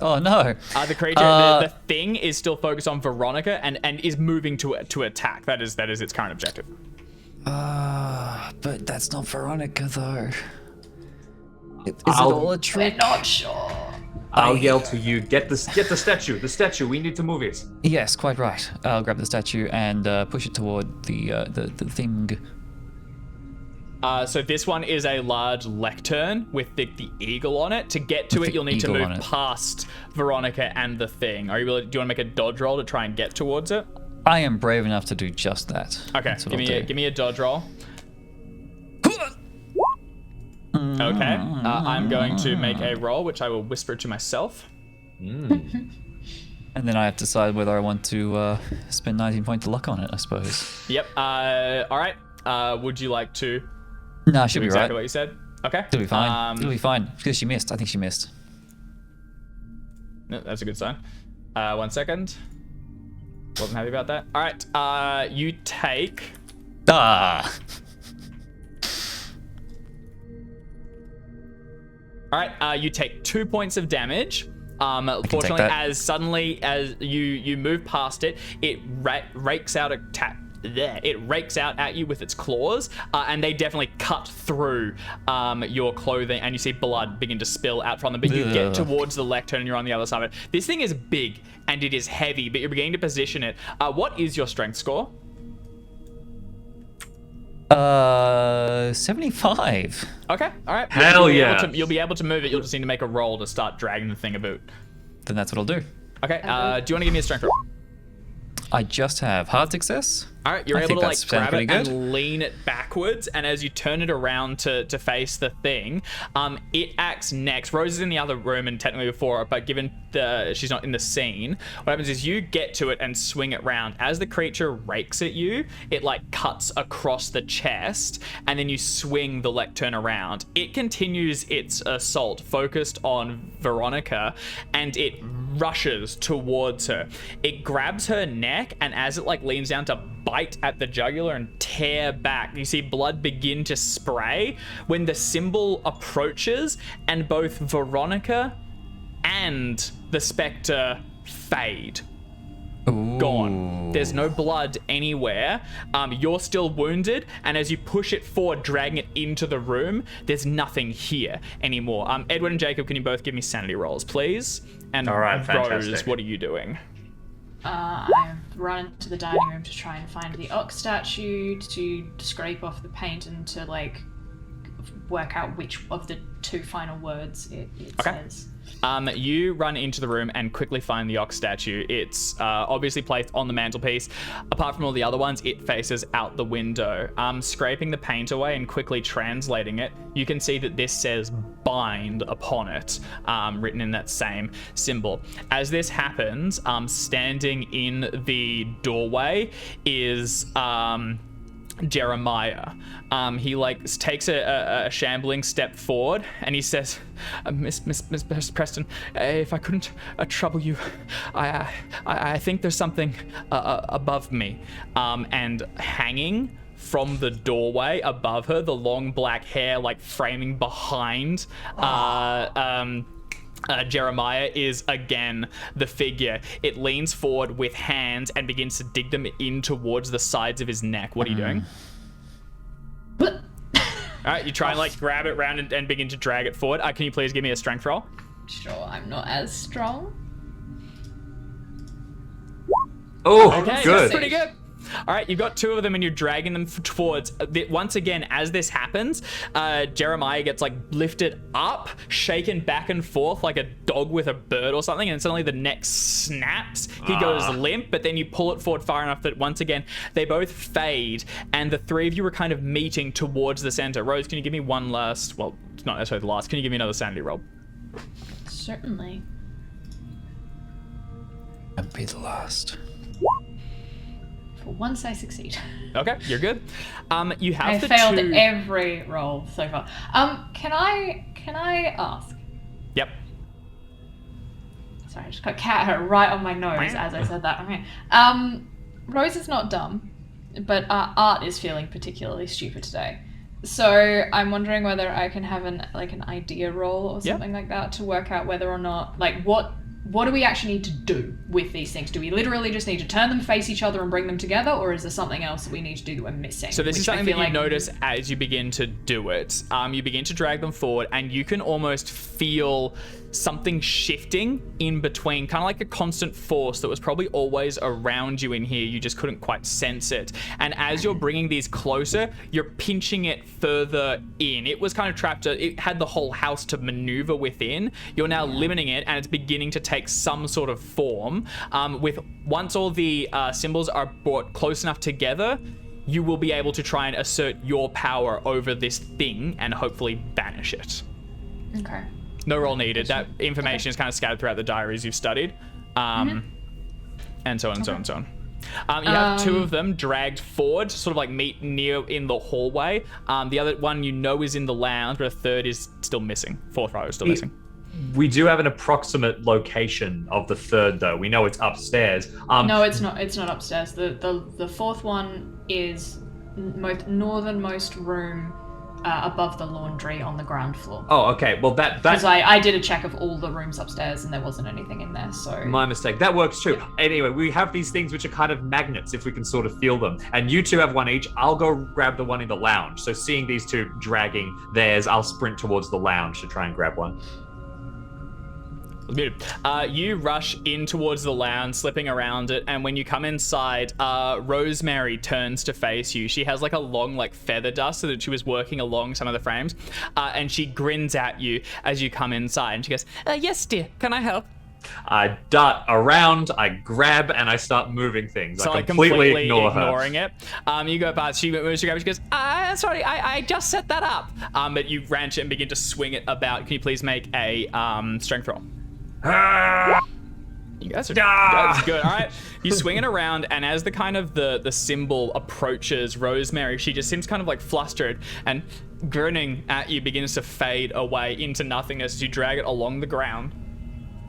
Oh no. The creature, the thing is still focused on Veronica and is moving to attack. That is its current objective. But that's not Veronica though. Is it all a trick? We're not sure. I'll yell to you. Get the statue. The statue. We need to move it. Yes, quite right. I'll grab the statue and push it toward the thing. So this one is a large lectern with the eagle on it. To get to it, you'll need to move past Veronica and the thing. Do you want to make a dodge roll to try and get towards it? I am brave enough to do just that. Okay, give me a dodge roll. Okay, I'm going to make a roll, which I will whisper to myself. And then I have to decide whether I want to spend 19 points of luck on it, I suppose. Yep. All right. Would you like to? No, should be exactly right. what you said. Okay. It'll be fine. It'll be fine because she missed. I think she missed. No, that's a good sign. 1 second. Wasn't happy about that. All right. You take. All right, you take 2 points of damage. Fortunately, as suddenly as you move past it, it rakes out at you with its claws, and they definitely cut through your clothing, and you see blood begin to spill out from them. But you get towards the lectern, and you're on the other side of it. This thing is big and it is heavy, but you're beginning to position it. What is your strength score? 75. Okay, all right. Hell yeah. You'll be able to move it. You'll just need to make a roll to start dragging the thing about. Then that's what I'll do. Okay, do you want to give me a strength roll? I just have hard success. All right, you're able to like grab it good. and lean it backwards, and as you turn it around to face the thing, it acts next. Rose is in the other room and technically before it, but given she's not in the scene, what happens is you get to it and swing it round. As the creature rakes at you, it like cuts across the chest, and then you swing the lectern around. It continues its assault, focused on Veronica, and it rushes towards her. It grabs her neck, and as it like leans down to bite at the jugular and tear back, you see blood begin to spray when the symbol approaches, and both Veronica and the spectre fade. Ooh. Gone. There's no blood anywhere. You're still wounded, and as you push it forward, dragging it into the room, there's nothing here anymore. Edward and Jacob, can you both give me sanity rolls, please? And all right, Rose, fantastic. what are you doing? I run to the dining room to try and find the ox statue, to scrape off the paint and to like work out which of the two final words it says. You run into the room and quickly find the ox statue. It's obviously placed on the mantelpiece. Apart from all the other ones, it faces out the window. Scraping the paint away and quickly translating it, you can see that this says bind upon it, written in that same symbol. As this happens, standing in the doorway is Jeremiah. He like takes a shambling step forward, and he says, Miss Preston, if I couldn't trouble you, I think there's something above me. And hanging from the doorway above her, the long black hair like framing behind Jeremiah, is again the figure. It leans forward with hands and begins to dig them in towards the sides of his neck. What are you doing? All right, you try and like grab it round and begin to drag it forward. Can you please give me a strength roll? Sure, I'm not as strong. Oh, okay, good. That's pretty good. All right, you've got two of them and you're dragging them towards. Once again, as this happens, Jeremiah gets like lifted up, shaken back and forth like a dog with a bird or something, and suddenly the neck snaps. He goes limp, but then you pull it forward far enough that once again, they both fade, and the three of you are kind of meeting towards the center. Rose, can you give me one last, well, it's not necessarily the last, can you give me another sanity roll? Certainly. And be the last. For once I succeed. Okay, you're good. You have I the failed two... every roll so far. Can I ask? Yep. Sorry, I just got cat hair right on my nose as I said that. Okay. Rose is not dumb. but Art is feeling particularly stupid today. So I'm wondering whether I can have an idea roll or something like that to work out whether or not, like, what do we actually need to do with these things? Do we literally just need to turn them, face each other, and bring them together, or is there something else that we need to do that we're missing? So this is something that you notice as you begin to do it. You begin to drag them forward, and you can almost feel something shifting in between, kind of like a constant force that was probably always around you in here. You just couldn't quite sense it. And as you're bringing these closer, you're pinching it further in. It was kind of trapped. It had the whole house to maneuver within. You're now limiting it, and it's beginning to take some sort of form. Once all the symbols are brought close enough together, you will be able to try and assert your power over this thing and hopefully banish it. Okay. No roll needed. That information is kind of scattered throughout the diaries you've studied. And so on and so on and so on. You have two of them dragged forward, sort of like meet near in the hallway. The other one you know is in the lounge, but a third is still missing. Fourth row is still missing. We do have an approximate location of the third, though. We know it's upstairs. No, it's not. It's not upstairs. The fourth one is northernmost room above the laundry on the ground floor. Oh, okay. Well, because I did a check of all the rooms upstairs and there wasn't anything in there. So my mistake. That works too. Yeah. Anyway, we have these things which are kind of magnets, if we can sort of feel them. And you two have one each. I'll go grab the one in the lounge. So seeing these two dragging theirs, I'll sprint towards the lounge to try and grab one. You rush in towards the lounge, slipping around it, and when you come inside, Rosemary turns to face you. She has like a long like feather dust so that she was working along some of the frames, and she grins at you as you come inside, and she goes, yes dear, can I help? I dart around, I grab, and I start moving things. So I completely ignore her. Ignoring it. You go past, she moves to grab it, she goes, sorry, I just set that up. But you ranch it and begin to swing it about. Can you please make a strength roll? You guys are good. All right, you swing it around, and as the kind of the symbol approaches Rosemary, she just seems kind of like flustered, and grinning at you begins to fade away into nothingness as you drag it along the ground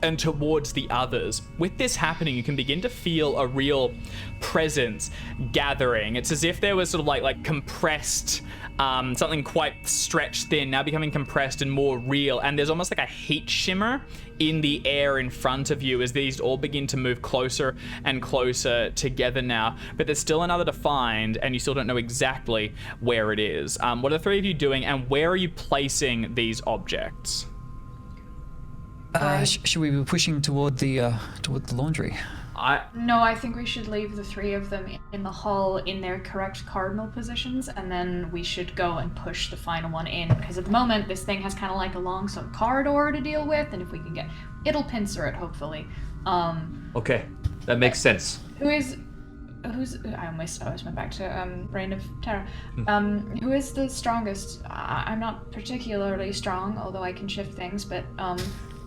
and towards the others. With this happening, you can begin to feel a real presence gathering. It's as if there was sort of like compressed, something quite stretched thin, now becoming compressed and more real. And there's almost like a heat shimmer in the air in front of you as these all begin to move closer and closer together now. But there's still another to find, and you still don't know exactly where it is. What are the three of you doing, and where are you placing these objects? Should we be pushing toward the laundry? No, I think we should leave the three of them in the hall in their correct cardinal positions, and then we should go and push the final one in, because at the moment this thing has kind of like a long sort of corridor to deal with, and if we can it'll pincer it hopefully. Okay, that makes sense. I almost went back to Reign of Terror. Who is the strongest? I'm not particularly strong, although I can shift things, but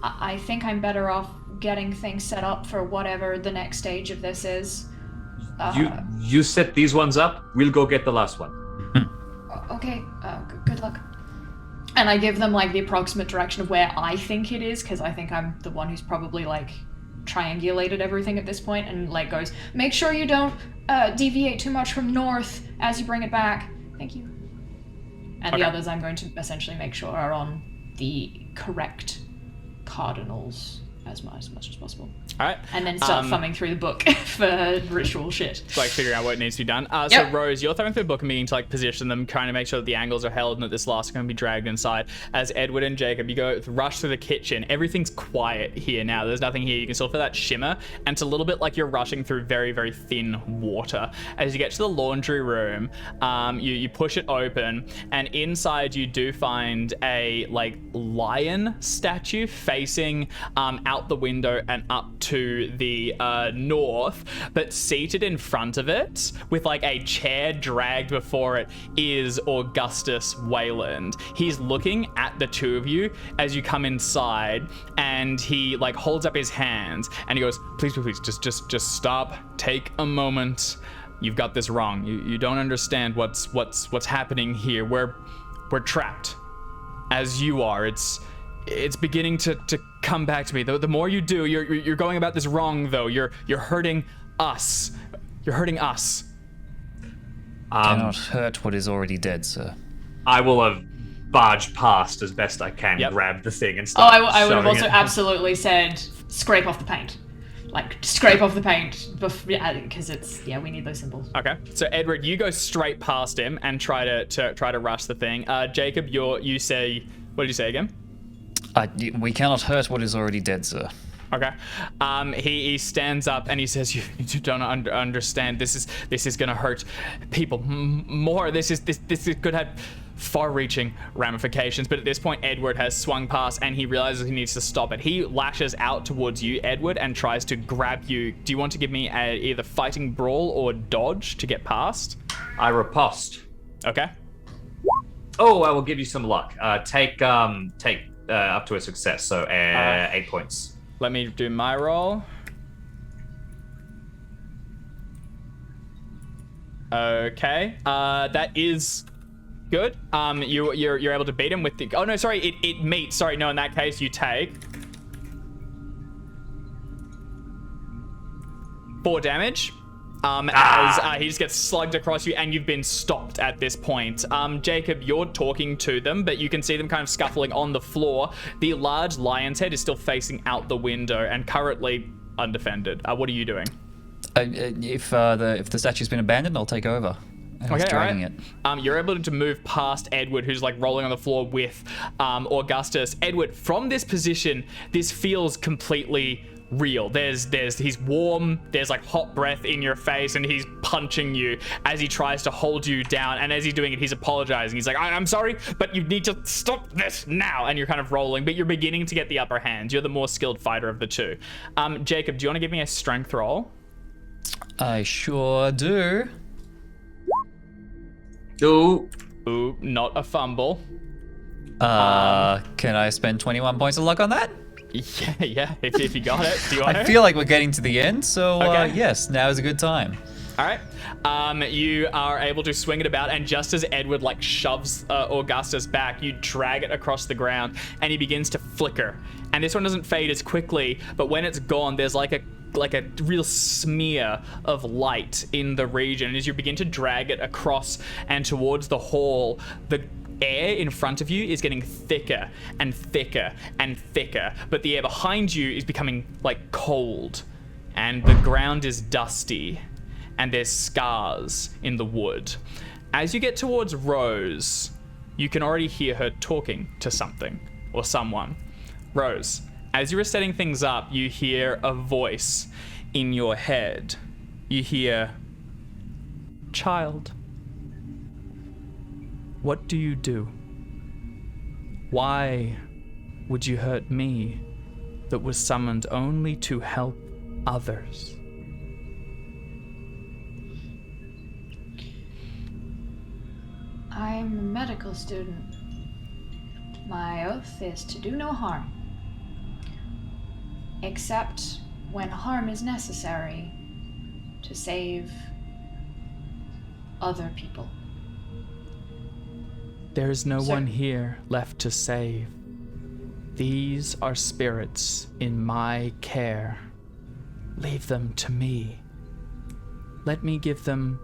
I think I'm better off getting things set up for whatever the next stage of this is. You set these ones up, we'll go get the last one. Okay, good luck. And I give them like the approximate direction of where I think it is, because I think I'm the one who's probably like triangulated everything at this point, and like goes, make sure you don't deviate too much from north as you bring it back. Thank you. And the others I'm going to essentially make sure are on the correct cardinals as much as possible. All right. And then start thumbing through the book for ritual shit. Like figuring out what needs to be done. Yep. So Rose, you're thumbing through the book and beginning to like position them, trying to make sure that the angles are held and that this last is going to be dragged inside. As Edward and Jacob, you go rush through the kitchen. Everything's quiet here now. There's nothing here. You can still feel that shimmer, and it's a little bit like you're rushing through very, very thin water. As you get to the laundry room, you push it open, and inside you do find a like lion statue facing out the window and up to the north, but seated in front of it with like a chair dragged before it is Augustus Weyland. He's looking at the two of you as you come inside, and he like holds up his hands and he goes, please, just stop, take a moment. You've got this wrong. You don't understand what's happening here. We're trapped as you are. It's beginning to come back to me. The more you do, you're going about this wrong, though. You're hurting us. You're hurting us. Cannot hurt what is already dead, sir. I will have barged past as best I can, Yep. grab the thing and Oh, start I would have shoving also it. absolutely said scrape off the paint. Like, scrape off the paint, because it's, we need those symbols. Okay, so Edward, you go straight past him and try to rush the thing. Jacob, you say, what did you say again? We cannot hurt what is already dead, sir. Okay. He stands up and he says, "You don't understand. This is gonna hurt people more. This could have far-reaching ramifications." But at this point, Edward has swung past and he realizes he needs to stop it. He lashes out towards you, Edward, and tries to grab you. Do you want to give me either fighting brawl or dodge to get past? I riposte. Okay. Oh, I will give you some luck. Take up to a success, so 8 points. Let me do my roll. Okay. That is good. You're able to beat him with the. Oh no, sorry. It meets. Sorry, no. In that case, you take 4 damage. As he just gets slugged across you, and you've been stopped at this point. Jacob, you're talking to them, but you can see them kind of scuffling on the floor. The large lion's head is still facing out the window and currently undefended. What are you doing? If the statue's been abandoned, I'll take over. I was dragging it. You're able to move past Edward, who's like rolling on the floor with Augustus. Edward, from this position, this feels completely real. He's warm, there's like hot breath in your face, and he's punching you as he tries to hold you down. And as he's doing it, he's apologizing. He's like, I'm sorry, but you need to stop this now. And you're kind of rolling, but you're beginning to get the upper hand. You're the more skilled fighter of the two. Jacob, do you want to give me a strength roll? I sure do. Ooh. Ooh, not a fumble. Can I spend 21 points of luck on that? Yeah, if you got it. Do you want I to? feel like we're getting to the end, so Okay. yes, now is a good time. All right. You are able to swing it about, and just as Edward like shoves Augustus back, you drag it across the ground, and he begins to flicker. And this one doesn't fade as quickly, but when it's gone, there's like a real smear of light in the region. And as you begin to drag it across and towards the hall, the air in front of you is getting thicker and thicker and thicker, but the air behind you is becoming like cold, and the ground is dusty, and there's scars in the wood. As you get towards Rose, you can already hear her talking to something or someone. Rose, as you were setting things up, you hear a voice in your head. You hear, "Child, what do you do? Why would you hurt me that was summoned only to help others?" I'm a medical student. My oath is to do no harm. Except when harm is necessary to save other people. There's no Sir. one here left to save. These are spirits in my care. Leave them to me. Let me give them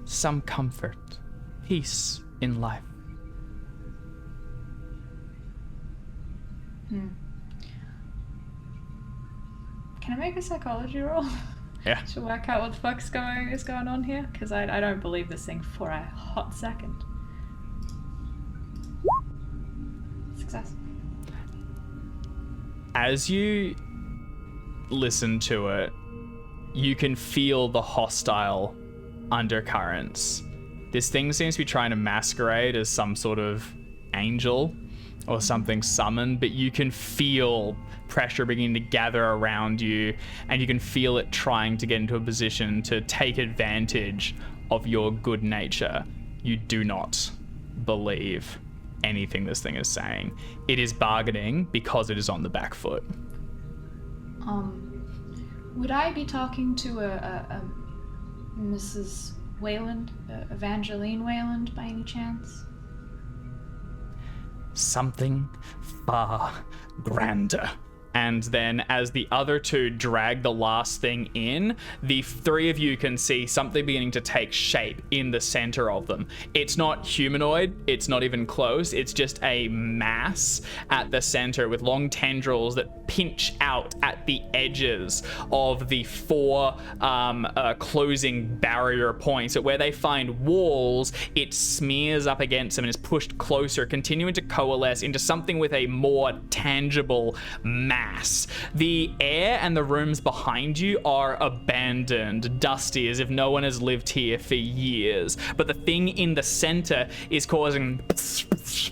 some comfort, peace in life. Can I make a psychology roll? Yeah. To work out what the fuck's going on here? Because I don't believe this thing for a hot second. Success. As you listen to it, you can feel the hostile undercurrents. This thing seems to be trying to masquerade as some sort of angel or something summoned, but you can feel pressure beginning to gather around you, and you can feel it trying to get into a position to take advantage of your good nature. You do not believe anything this thing is saying. It is bargaining because it is on the back foot. Would I be talking to a Mrs. Weyland, Evangeline Weyland, by any chance? Something far grander And then as the other two drag the last thing in, the three of you can see something beginning to take shape in the center of them. It's not humanoid, it's not even close, it's just a mass at the center with long tendrils that pinch out at the edges of the four closing barrier points. So where they find walls, it smears up against them and is pushed closer, continuing to coalesce into something with a more tangible mass. The air and the rooms behind you are abandoned, dusty, as if no one has lived here for years. But the thing in the center is causing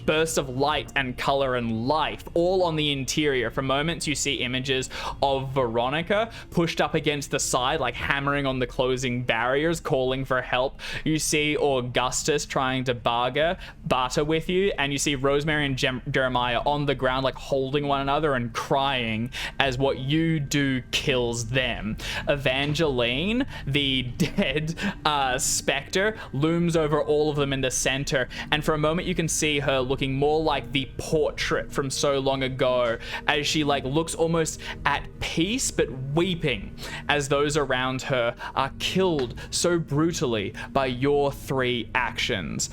bursts of light and color and life all on the interior. For moments you see images of Veronica pushed up against the side, like hammering on the closing barriers, calling for help. You see Augustus trying to barter with you, and you see Rosemary and Jeremiah on the ground, like holding one another and crying as what you do kills them. Evangeline, the dead specter, looms over all of them in the center, and for a moment you can see her looking more like the portrait from so long ago, as she like looks almost at peace but weeping as those around her are killed so brutally by your three actions.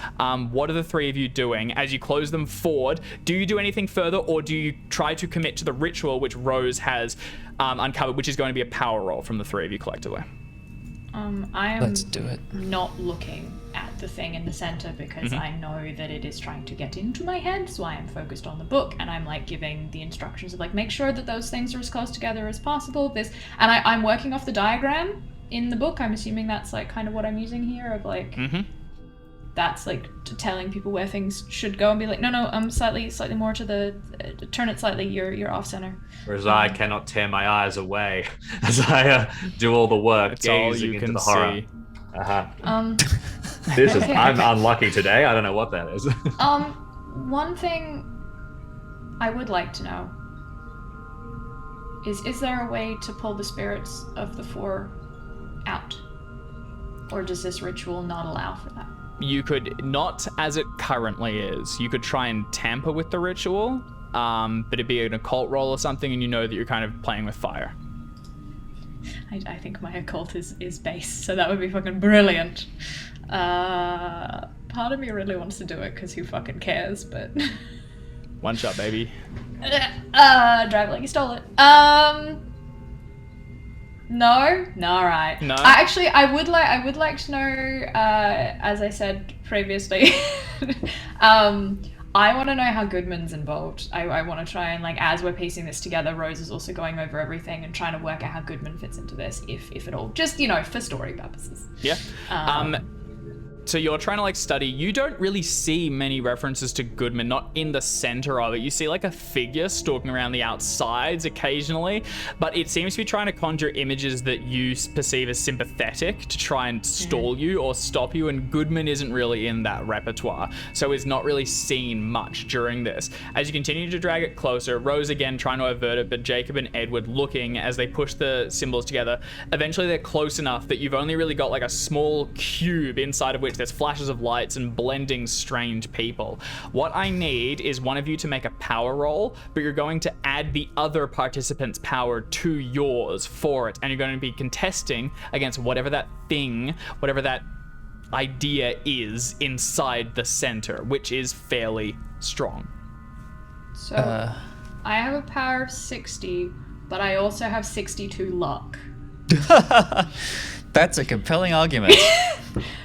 What are the three of you doing as you close them forward? Do you do anything further, or do you try to commit to the ritual which Rose has uncovered, which is going to be a power roll from the three of you collectively? I am Let's do it. not looking at the thing in the center because I know that it is trying to get into my head, so I am focused on the book, and I'm like giving the instructions of like make sure that those things are as close together as possible. I'm working off the diagram in the book. I'm assuming that's like kind of what I'm using here of like that's like telling people where things should go and be like, no, slightly more to the, turn it slightly, you're off center. Whereas I cannot tear my eyes away as I do all the work, It's all gazing you into can the horror. see. This is, Okay, I'm okay. unlucky today. I don't know what that is. One thing I would like to know is there a way to pull the spirits of the four out? Or does this ritual not allow for that? You could not, as it currently is. You could try and tamper with the ritual, but it'd be an occult roll or something, and you know that you're kind of playing with fire. I think my occult is base, so that would be fucking brilliant. Part of me really wants to do it because who fucking cares, but... One shot, baby. Drive like you stole it. No, alright. No? I would like to know, as I said previously, I want to know how Goodman's involved. I want to try and, like, as we're piecing this together, Rose is also going over everything and trying to work out how Goodman fits into this, if at all. Just, for story purposes. Yeah. So you're trying to like study. You don't really see many references to Goodman, not in the center of it. You see like a figure stalking around the outsides occasionally, but it seems to be trying to conjure images that you perceive as sympathetic to try and stall you or stop you, and Goodman isn't really in that repertoire, so is not really seen much during this. As you continue to drag it closer, Rose again trying to avert it, but Jacob and Edward looking as they push the symbols together. Eventually they're close enough that you've only really got like a small cube inside of which there's flashes of lights and blending strange people. What I need is one of you to make a power roll, but you're going to add the other participant's power to yours for it, and you're going to be contesting against whatever that thing, whatever that idea is inside the center, which is fairly strong. So, I have a power of 60, but I also have 62 luck. That's a compelling argument.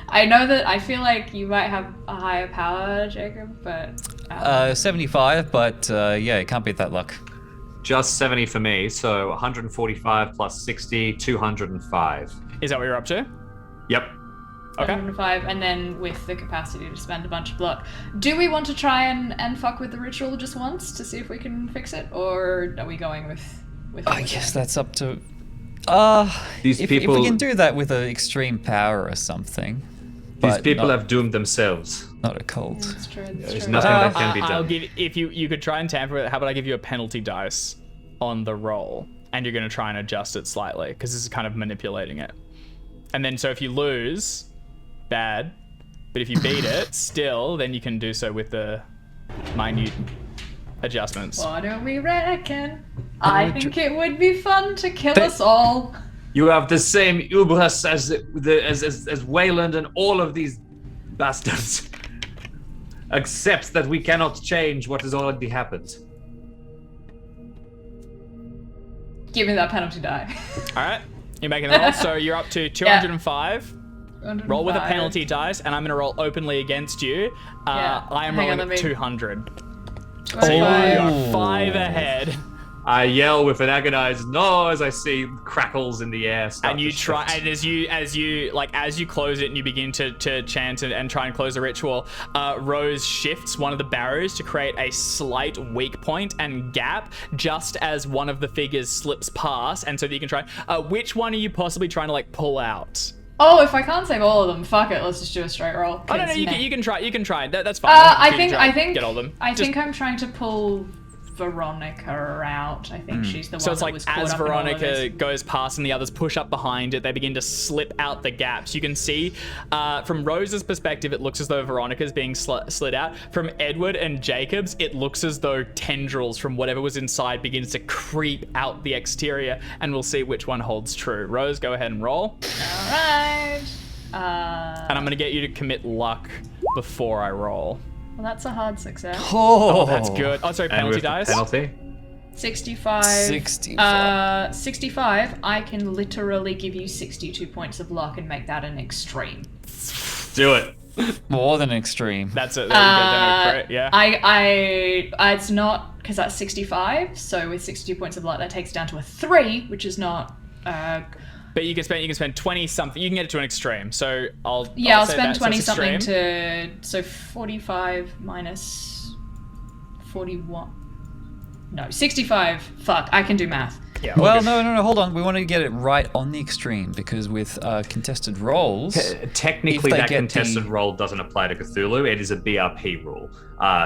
I know that I feel like you might have a higher power, Jacob, but... 75, but yeah, it can't beat that luck. Just 70 for me, so 145 plus 60, 205. Is that what you're up to? Yep. Okay. 105, and then with the capacity to spend a bunch of luck. Do we want to try and fuck with the ritual just once to see if we can fix it, or are we going with I guess that's up to... These if people- we can do that with an extreme power or something. These but people not, have doomed themselves. not a cult. That's true, that's There's true. nothing that can be I'll done. give, if you could try and tamper with it, how about I give you a penalty dice on the roll, and you're going to try and adjust it slightly, because this is kind of manipulating it. And then so if you lose, bad, but if you beat it still, then you can do so with the minute adjustments. What do we reckon? I think it would be fun to kill us all. You have the same hubris as Weyland and all of these bastards. Accept that we cannot change what has already happened. Give me that penalty die. All right, you're making the roll, so you're up to 205. 205. Roll with a penalty dice, and I'm going to roll openly against you. I am rolling at 200. 25. So you're 5 ahead. I yell with an agonized no as I see crackles in the air. And you try, and as you close it and you begin to chant and try and close the ritual, Rose shifts one of the barrows to create a slight weak point and gap just as one of the figures slips past, and so that you can try. Which one are you possibly trying to like pull out? Oh, if I can't save all of them, fuck it. Let's just do a straight roll. Oh no, you can try. You can try. That's fine. I You think get all of them. I think I'm trying to pull Veronica out. I think she's the one So it's that like was caught as up in all of Veronica this. goes past and the others push up behind it, they begin to slip out the gaps. You can see from Rose's perspective, it looks as though Veronica's being slid out. From Edward and Jacob's, it looks as though tendrils from whatever was inside begins to creep out the exterior, and we'll see which one holds true. Rose, go ahead and roll. All right. And I'm going to get you to commit luck before I roll. Well, that's a hard success. Oh, that's good. Oh, sorry, And penalty with the dice. penalty. 65. 65. I can literally give you 62 points of luck and make that an extreme. Do it. More than extreme. That's it. There you go. Great. Yeah. It's not, because that's 65, so with 62 points of luck, that takes it down to a 3, which is not... But you can spend 20 something. You can get it to an extreme. So I'll spend that, 20 so something extreme. so 45 minus 41. No, 65. Fuck, I can do math. Yeah. Well, no, hold on. We want to get it right on the extreme because with contested rolls, Technically, if they that get contested roll doesn't apply to Cthulhu. It is a BRP rule.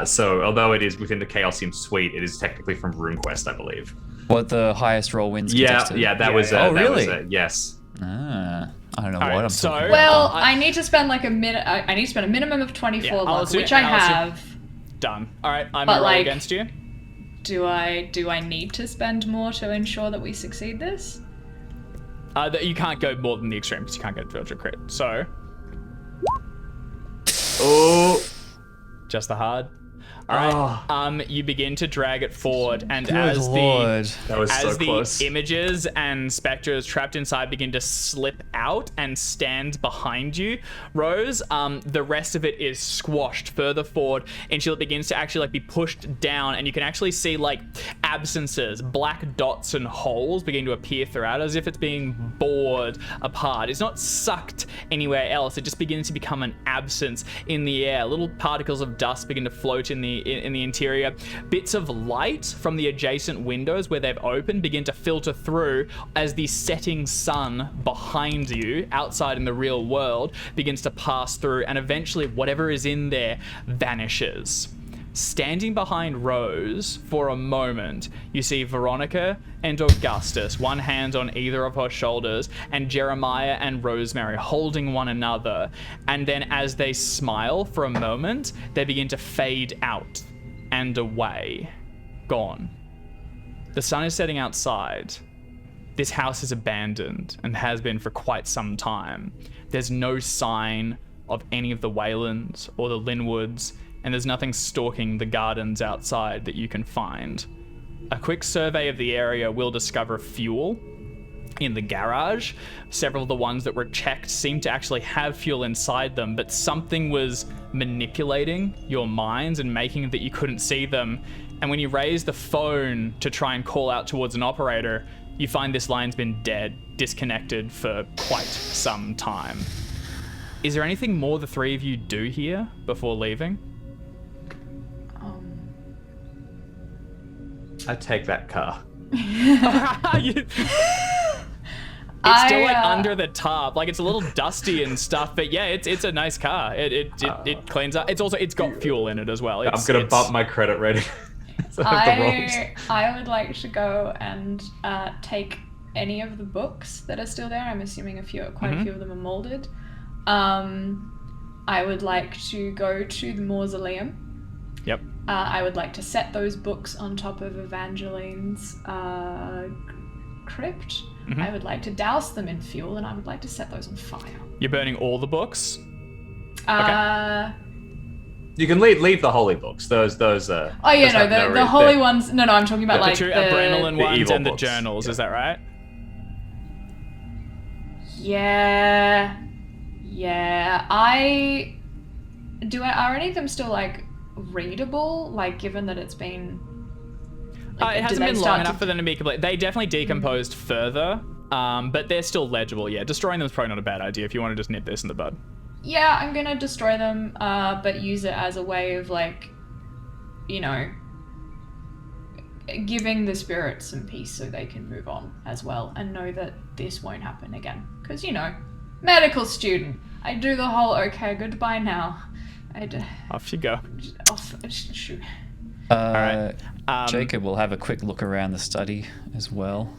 So although it is within the Chaosium suite, it is technically from RuneQuest, I believe. What the highest roll wins contested? That was Oh, really? Yes. I don't know All what right, I'm so- talking Well, about. I need to spend like a minute. I need to spend a minimum of 24 I'll luck, assume- which I and I'll assume- have. Done. All right. I'm But, gonna roll like- against you. Do I need to spend more to ensure that we succeed this? You can't go more than the extreme because you can't get a virtual crit. So Oh. just the hard. All right. You begin to drag it forward, and Good as Lord. That was so as the close. images and specters trapped inside begin to slip out and stand behind you, Rose, the rest of it is squashed further forward until it begins to actually like be pushed down, and you can actually see like absences, black dots and holes begin to appear throughout as if it's being bored apart. It's not sucked anywhere else. It just begins to become an absence in the air. Little particles of dust begin to float in the interior. Bits of light from the adjacent windows where they've opened begin to filter through as the setting sun behind you outside in the real world begins to pass through, and eventually whatever is in there vanishes. Standing behind Rose for a moment, you see Veronica and Augustus, one hand on either of her shoulders, and Jeremiah and Rosemary holding one another. And then as they smile for a moment, they begin to fade out and away. Gone. The sun is setting outside. This house is abandoned and has been for quite some time. There's no sign of any of the Weylands or the Linwoods, and there's nothing stalking the gardens outside that you can find. A quick survey of the area will discover fuel in the garage. Several of the ones that were checked seem to actually have fuel inside them, but something was manipulating your minds and making it that you couldn't see them. And when you raise the phone to try and call out towards an operator, you find this line's been dead, disconnected for quite some time. Is there anything more the three of you do here before leaving? I take that car. It's still like under the top, like it's a little dusty and stuff, but yeah, it's a nice car. It cleans up. It's got fuel in it as well. I'm gonna bump my credit rating. So I would like to go and take any of the books that are still there. I'm assuming quite a few of them are molded. I would like to go to the mausoleum Yep. I would like to set those books on top of Evangeline's crypt. Mm-hmm. I would like to douse them in fuel, and I would like to set those on fire. You're burning all the books? You can leave the holy books. Those. Oh yeah, no, the holy ones. No, I'm talking about like the the adrenaline ones evil and the books. journals. Yeah. Is that right? Yeah. Are any of them still like readable? Like, given that it's been. Like, It hasn't been long enough for them to be complete. They definitely decomposed further, but they're still legible. Yeah, destroying them is probably not a bad idea if you want to just nip this in the bud. Yeah, I'm gonna destroy them, but use it as a way of like, giving the spirits some peace so they can move on as well and know that this won't happen again. Because, medical student, I do the whole okay, goodbye now. Off you go. Shoot. All right. Jacob will have a quick look around the study as well.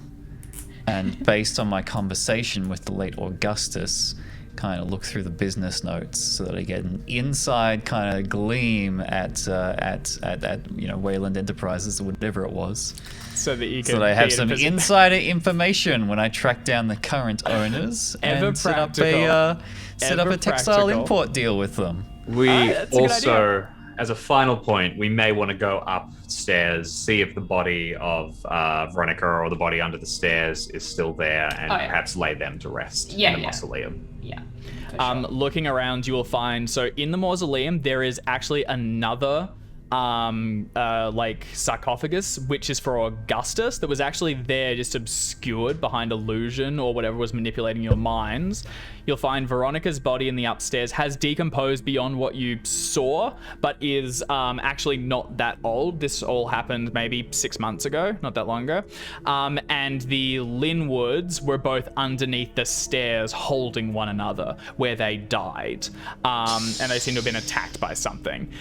And based on my conversation with the late Augustus, kind of look through the business notes so that I get an inside kind of gleam at Weyland Enterprises or whatever it was. So that you can. So that I have some insider information when I track down the current owners and set up a textile import deal with them. We that's a good also, as a final point, we may want to go upstairs, see if the body of Veronica or the body under the stairs is still there, and perhaps lay them to rest in the mausoleum. Yeah. Looking around, you will find, so in the mausoleum, there is actually another sarcophagus, which is for Augustus, that was actually there just obscured behind illusion or whatever was manipulating your minds. You'll find Veronica's body in the upstairs has decomposed beyond what you saw, but is actually not that old. This all happened maybe 6 months ago, not that long ago. And the Linwoods were both underneath the stairs holding one another where they died. And they seem to have been attacked by something.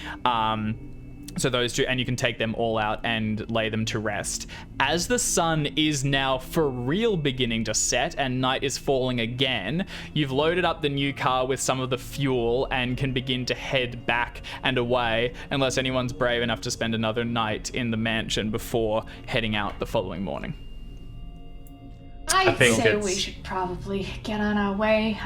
So those two, and you can take them all out and lay them to rest. As the sun is now for real beginning to set and night is falling again, you've loaded up the new car with some of the fuel and can begin to head back and away, unless anyone's brave enough to spend another night in the mansion before heading out the following morning. I'd say we should probably get on our way.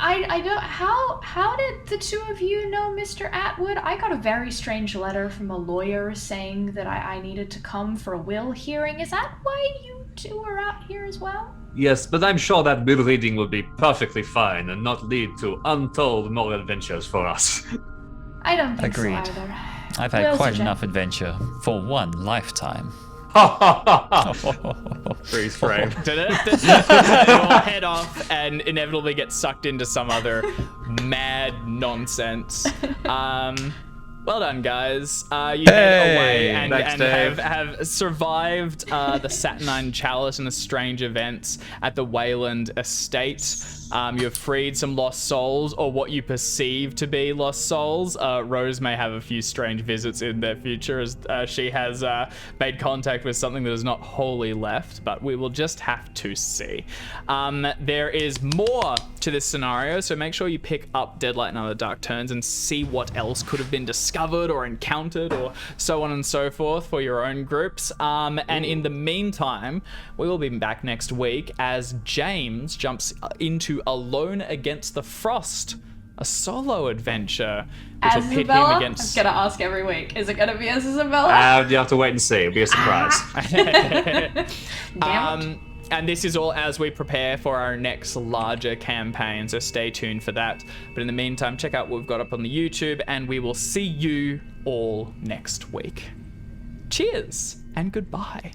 I don't. How did the two of you know Mr. Atwood? I got a very strange letter from a lawyer saying that I needed to come for a will hearing. Is that why you two are out here as well? Yes, but I'm sure that will reading will be perfectly fine and not lead to untold more adventures for us. I don't think Agreed. so either. I've had quite enough adventure for one lifetime. Freeze frame. They all head off and inevitably get sucked into some other mad nonsense. Well done, guys. You head away and have survived the Saturnine Chalice and the strange events at the Weyland estate. You have freed some lost souls, or what you perceive to be lost souls. Rose may have a few strange visits in their future, as she has made contact with something that is not wholly left, but we will just have to see. There is more to this scenario, so make sure you pick up Deadlight and Other Dark Turns and see what else could have been discovered or encountered or so on and so forth for your own groups. And in the meantime, we will be back next week as James jumps into Alone Against the Frost, a solo adventure, which will pit him against... I'm gonna ask every week, is it gonna be as Isabella? You have to wait and see. It'll be a surprise. And this is all as we prepare for our next larger campaign, so stay tuned for that. But in the meantime, check out what we've got up on the YouTube, and we will see you all next week. Cheers and goodbye.